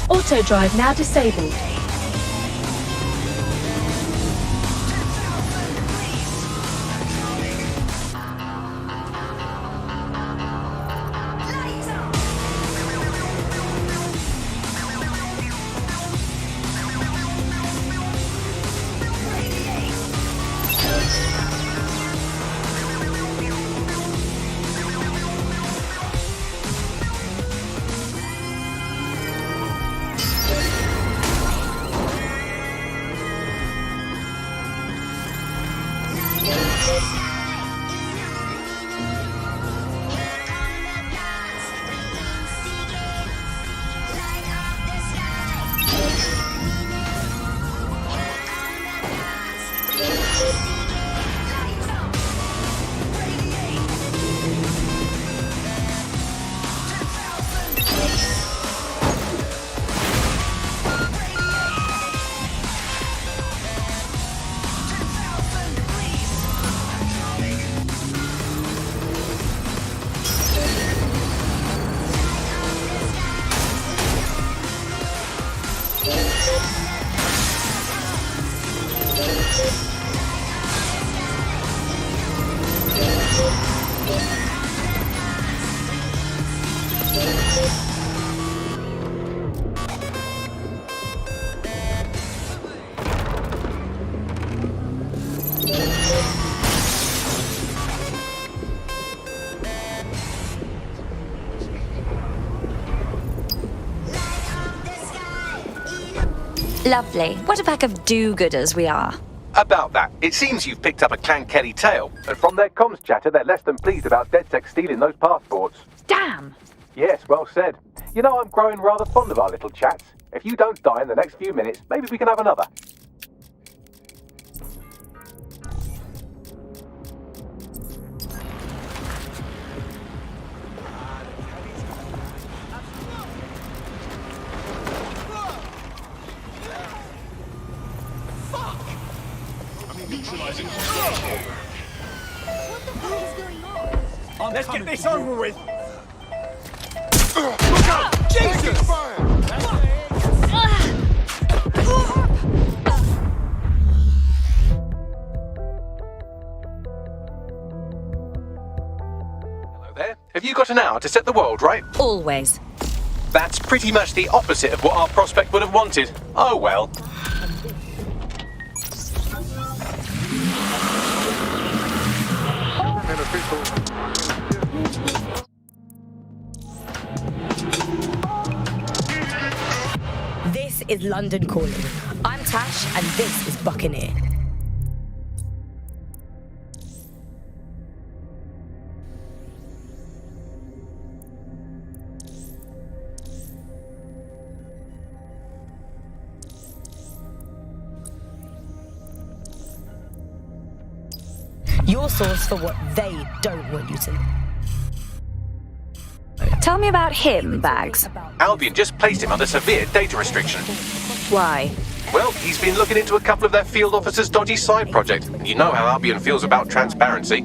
Speaker 17: Auto drive now disabled.
Speaker 16: Lovely. What a pack of do-gooders we are.
Speaker 2: About that, it seems you've picked up a Clan Kelly tale, and from their comms chatter, they're less than pleased about DedSec stealing those passports.
Speaker 16: Damn!
Speaker 2: Yes, well said. You know, I'm growing rather fond of our little chats. If you don't die in the next few minutes, maybe we can have another.
Speaker 5: Neutralizing hostile. What the fuck is going on? Let's get this over with. Look out! Jesus!
Speaker 2: Hello there. Have you got an hour to set the world right?
Speaker 16: Always.
Speaker 2: That's pretty much the opposite of what our prospect would have wanted. Oh well.
Speaker 15: This is London Calling. I'm Tash, and this is Buccaneer. Your source for what they don't want you to know.
Speaker 16: Tell me about him, Bags.
Speaker 2: Albion just placed him under severe data restriction.
Speaker 16: Why?
Speaker 2: Well, he's been looking into a couple of their field officers' dodgy side project. And you know how Albion feels about transparency.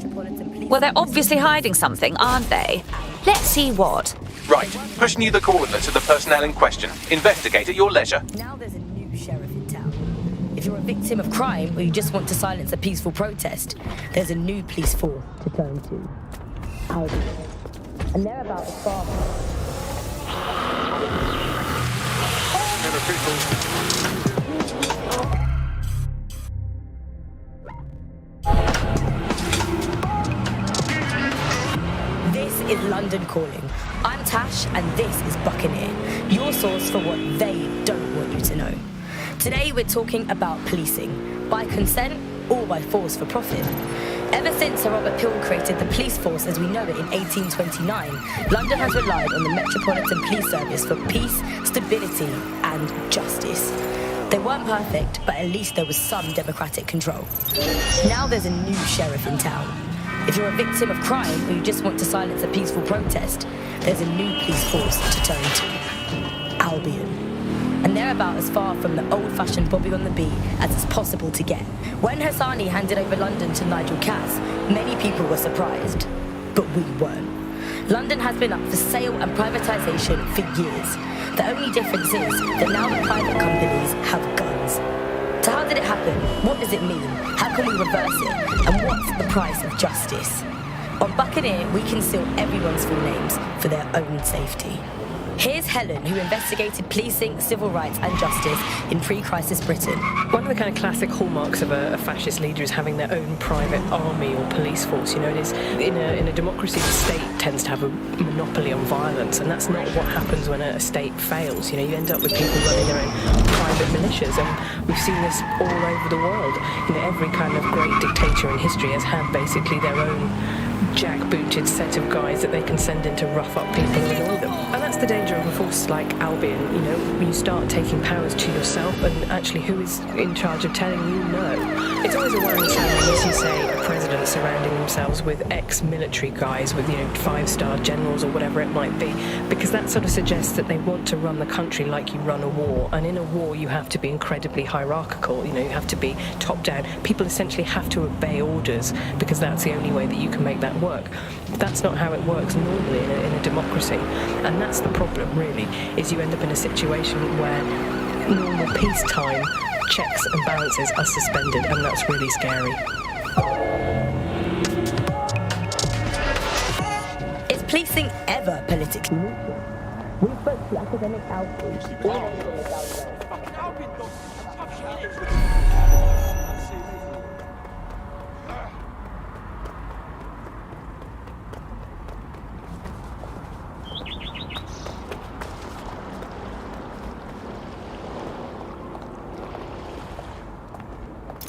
Speaker 16: Well, they're obviously hiding something, aren't they? Let's see what.
Speaker 2: Right, pushing you the coordinates of the personnel in question. Investigate at your leisure.
Speaker 15: Now there's a new sheriff in town. If you're a victim of crime or you just want to silence a peaceful protest, there's a new police force to turn to. Albion. And they're about as far. This is London Calling. I'm Tash, and this is Buccaneer, your source for what they don't want you to know. Today we're talking about policing, by consent or by force for profit. Ever since Sir Robert Peel created the police force as we know it in 1829, London has relied on the Metropolitan Police Service for peace, stability and justice. They weren't perfect, but at least there was some democratic control. Now there's a new sheriff in town. If you're a victim of crime or you just want to silence a peaceful protest, there's a new police force to turn to. Albion. And they're about as far from the old-fashioned Bobby on the beat as it's possible to get. When Hassani handed over London to Nigel Cass, many people were surprised, but we weren't. London has been up for sale and privatisation for years. The only difference is that now the private companies have guns. So how did it happen? What does it mean? How can we reverse it? And what's the price of justice? On Buccaneer, we conceal everyone's full names for their own safety. Here's Helen, who investigated policing, civil rights and justice in pre-crisis Britain.
Speaker 3: One of the kind of classic hallmarks of a fascist leader is having their own private army or police force. You know, it is in a democracy, the state tends to have a monopoly on violence, and that's not what happens when a state fails. You know, you end up with people running their own private militias, and we've seen this all over the world. You know, every kind of great dictator in history has had basically their own jackbooted set of guys that they can send in to rough up people and annoy them. And that's the danger of a force like Albion. You know, when you start taking powers to yourself, and actually who is in charge of telling you no. It's always a worrying sign when you see, say, a president surrounding themselves with ex-military guys, with, you know, 5-star generals or whatever it might be, because that sort of suggests that they want to run the country like you run a war. And in a war, you have to be incredibly hierarchical. You know, you have to be top down. People essentially have to obey orders because that's the only way that you can make that work. That's not how it works normally in a democracy, and that's the problem really, is you end up in a situation where normal peacetime checks and balances are suspended, and that's really scary.
Speaker 15: Is policing ever politically neutral? We spoke to academic outreach.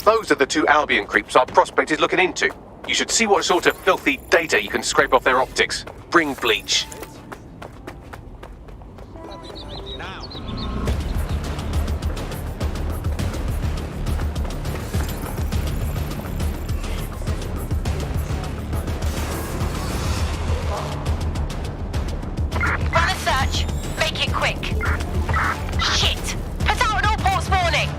Speaker 2: Those are the two Albion creeps our prospect is looking into. You should see what sort of filthy data you can scrape off their optics. Bring bleach.
Speaker 7: Run a search. Make it quick. Shit! Put out an all ports warning!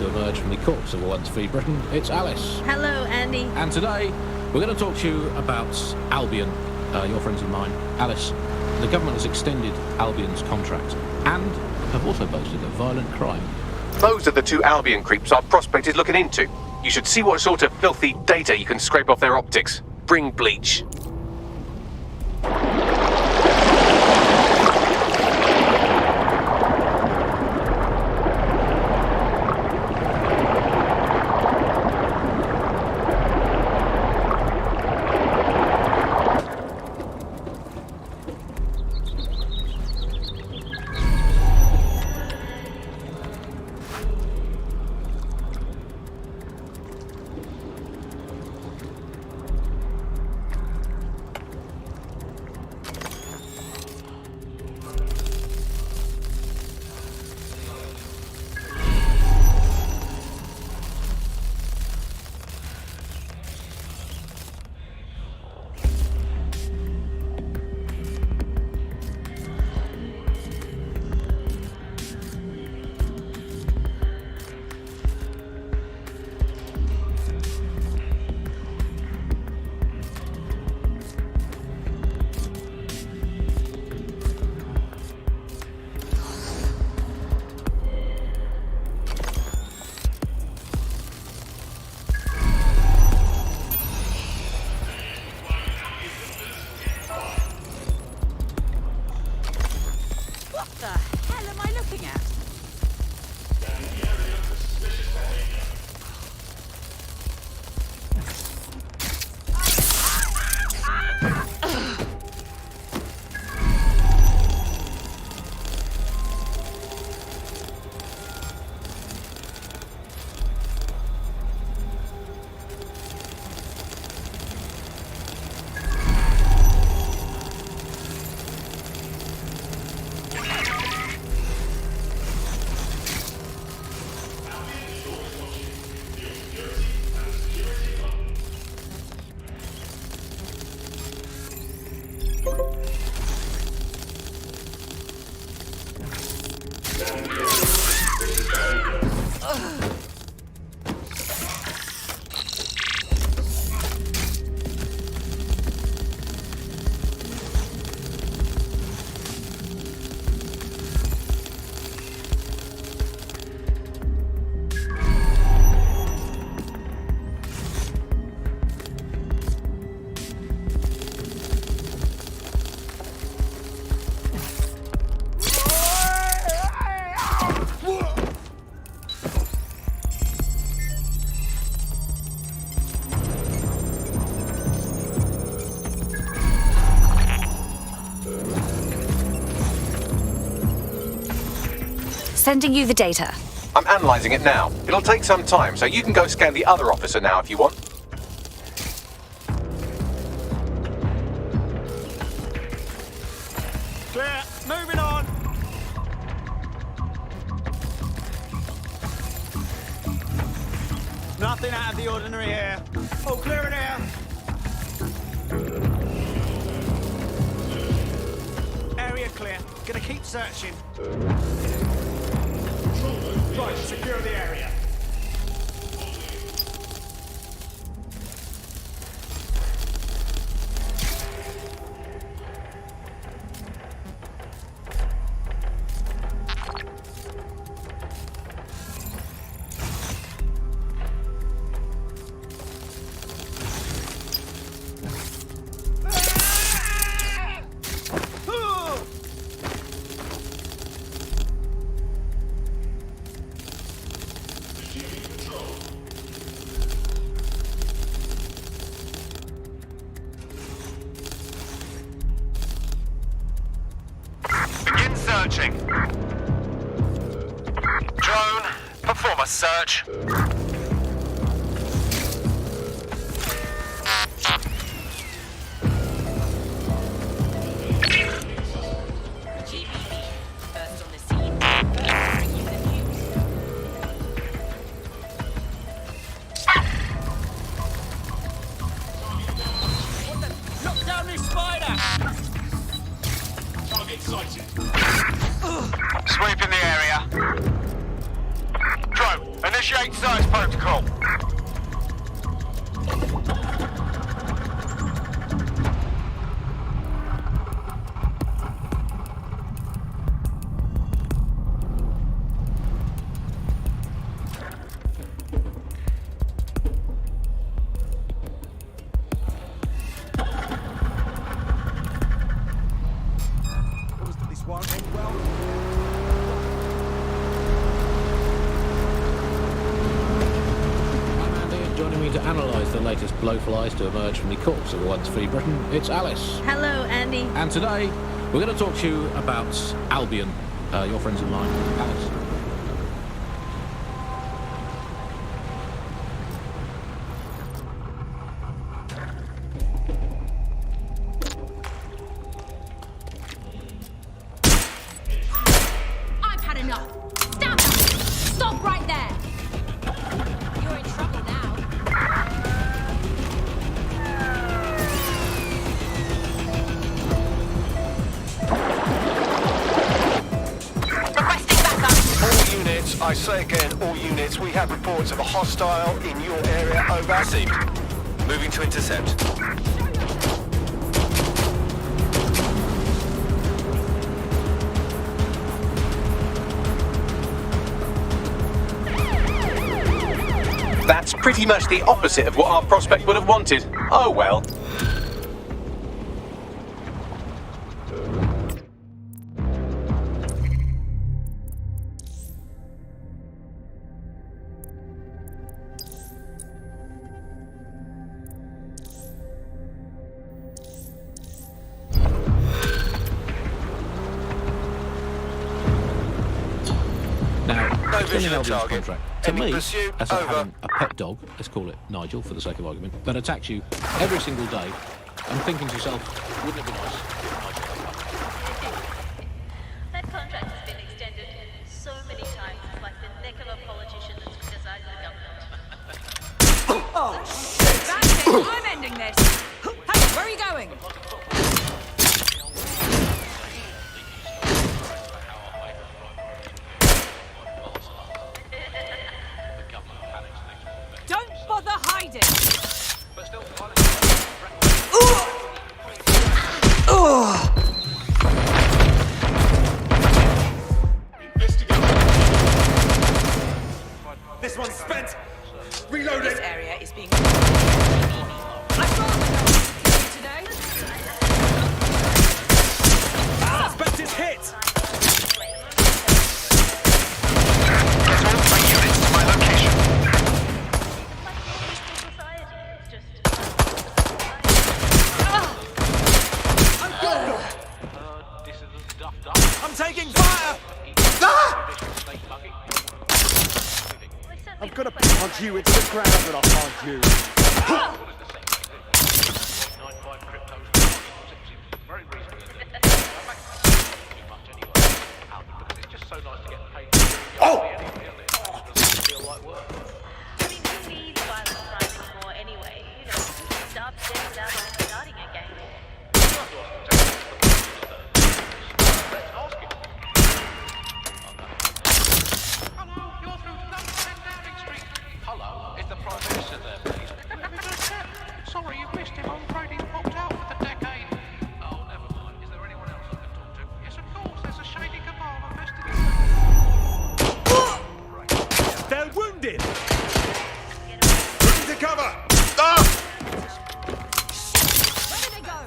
Speaker 18: to emerge from the corpse of a once free Britain. It's Alice.
Speaker 19: Hello, Andy.
Speaker 18: And today, we're going to talk to you about Albion, your friends and mine. Alice, the government has extended Albion's contract and have also boasted of violent crime.
Speaker 2: Those are the two Albion creeps our prospect is looking into. You should see what sort of filthy data you can scrape off their optics. Bring bleach.
Speaker 16: Sending you the data.
Speaker 2: I'm analysing it now. It'll take some time, so you can go scan the other officer now if you want.
Speaker 9: Clear. Moving on. Nothing out of the ordinary here. All clear in here. Area clear. Gonna keep searching. Right, secure the area.
Speaker 1: Searching. Drone, perform a search.
Speaker 9: Knock down this spider! Target sighted.
Speaker 1: Sweeping the area. Drone, initiate Initiate search protocol.
Speaker 9: This won't end well.
Speaker 18: Joining me to analyse the latest blowflies to emerge from the corpse of a once free Britain, it's Alice.
Speaker 19: Hello, Andy.
Speaker 18: And today, we're going to talk to you about Albion, your friends and mine. Alice.
Speaker 4: I've had enough. Stop! Stop right there! You're in trouble now.
Speaker 7: Requesting backup.
Speaker 20: All units, I say again, all units, we have reports of a hostile in your area. Over.
Speaker 2: Received. Moving to intercept. That's pretty much the opposite of what our prospect would have wanted. Oh well.
Speaker 20: No vision of
Speaker 18: Albion's
Speaker 20: target.
Speaker 18: contract. To
Speaker 20: Any
Speaker 18: me,
Speaker 20: pursuit?
Speaker 18: as like
Speaker 20: Over.
Speaker 18: having a pet dog, let's call it Nigel for the sake of argument, that attacks you every single day, and thinking to yourself, wouldn't it be nice if Nigel had come?
Speaker 23: That contract has been extended so many times, it's like the neck of a politician that's criticised the government.
Speaker 19: Oh, shit! That's it! I'm ending this! Hey, where are you going? Don't bother hiding!
Speaker 9: This one's spent. Reloading.
Speaker 19: This area is being... I've got today.
Speaker 9: Suspect is hit.
Speaker 1: Get all 3 units to my location.
Speaker 9: I'm taking fire. I'm gonna punch you into the ground when I find you. Oh!
Speaker 23: I mean, who needs violent crime anymore anyway? You know, stop dead out on starting again.
Speaker 18: Hello, is the Prime Minister there, please? Sorry, you've missed him. I'm afraid he's popped out for the decade. Oh, never mind. Is there anyone else I can talk to? Yes, of course. There's a shady cabal investigating.
Speaker 9: They're wounded. Looking to cover.
Speaker 19: Where did they go?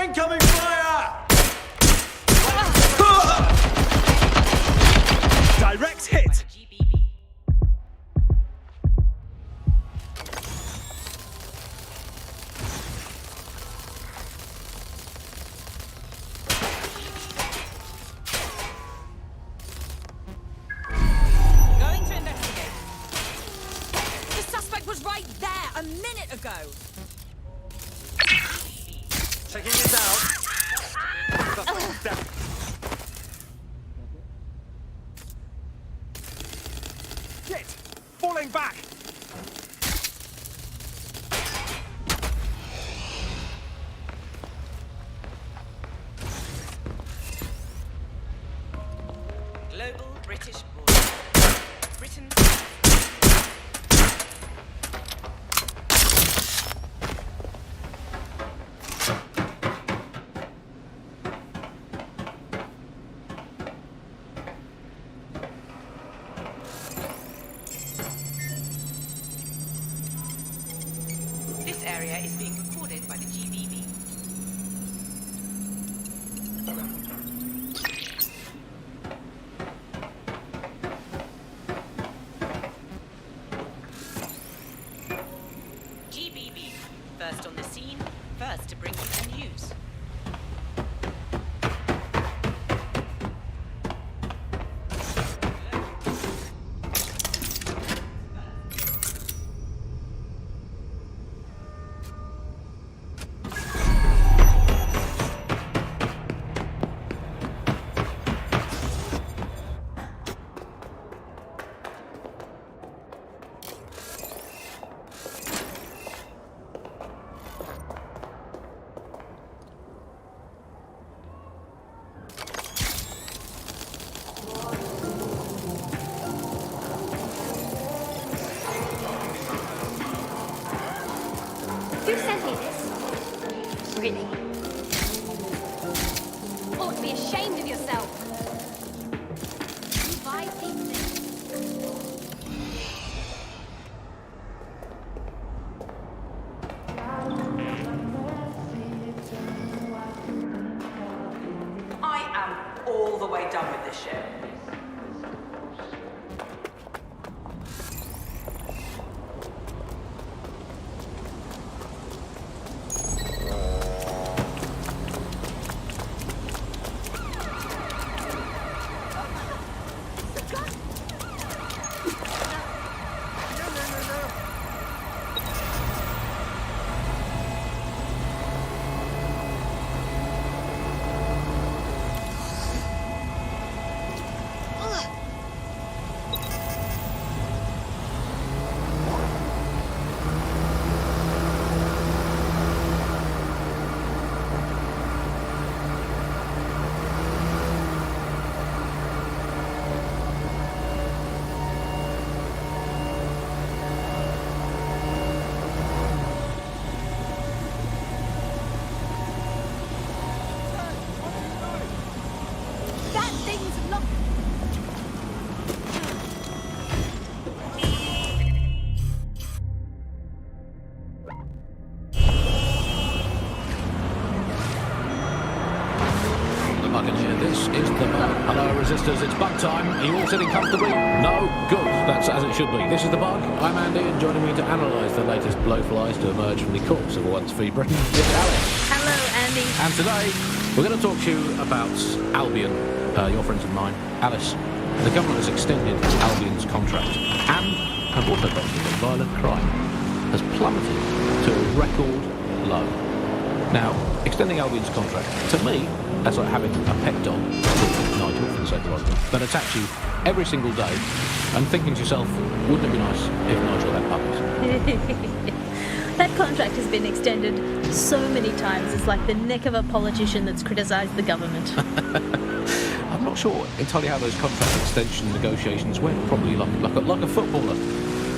Speaker 9: Incoming fire! Direct hit!
Speaker 7: British boy. Britain. This area is being recorded by the GBB. GBB, first on the scene, first to bring you the news.
Speaker 4: Who sent me this? Really? Ought to be ashamed of yourself. You buy things.
Speaker 7: I am all the way done with this shit.
Speaker 4: That thing's not.
Speaker 18: The Buccaneer, this is the Bug. Hello, Resistors, it's Bug time. Are you all sitting comfortably? No? Good. That's as it should be. This is the Bug. I'm Andy, and joining me to analyse the latest blowflies to emerge from the corpse of a once-free Britain is Alice.
Speaker 14: Hello, Andy.
Speaker 18: And today, we're going to talk to you about Albion, your friends of mine. Alice, the government has extended Albion's contract and have also boasted that violent crime has plummeted to a record low. Now, extending Albion's contract, to me, that's like having a pet dog, Nigel, for the sake of argument, that attacks you every single day and thinking to yourself, wouldn't it be nice if Nigel had puppies?
Speaker 23: That contract has been extended so many times. It's like the neck of a politician that's criticised the government.
Speaker 18: I'm not sure entirely how those contract extension negotiations went. Probably like a footballer.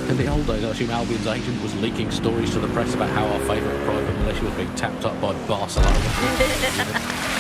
Speaker 18: In the old days, I assume Albion's agent was leaking stories to the press about how our favourite private militia was being tapped up by Barcelona.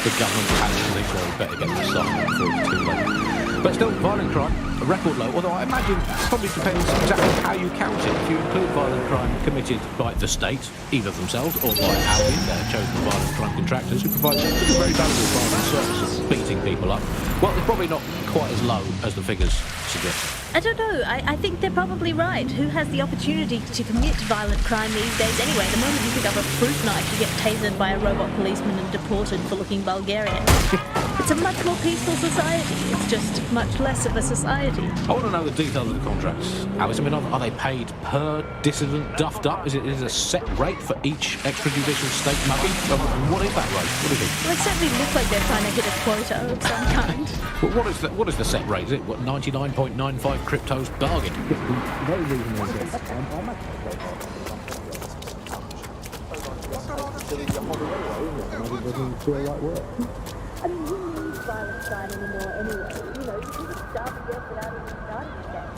Speaker 18: The government panicked and they said, we better get this signed before it's too late. But still, violent crime, a record low, although I imagine it probably depends exactly how you count it. If you include violent crime committed by the state, either themselves or by Albion, their chosen violent crime contractors, who provide very valuable violent services, beating people up, well, it's probably not quite as low as the figures suggest.
Speaker 23: I don't know. I think they're probably right. Who has the opportunity to commit violent crime these days anyway? The moment you pick up a fruit knife, you get tasered by a robot policeman and deported for looking Bulgarian. It's a much more peaceful society. It's just much less of a society.
Speaker 18: I want to know the details of the contracts. Alice, I mean, are they paid per dissident duffed up? Is it a set rate for each extrajudicial state muggy? What is that rate? What do you think?
Speaker 23: Well, it certainly looks like they're trying to hit a quota of some kind.
Speaker 18: Well, what is the set rate? Is it, 99.95 cryptos bargain? Very reasonable.
Speaker 23: I mean, who needs violent crime anymore anyway? You know, you can just starve to death without even starting again.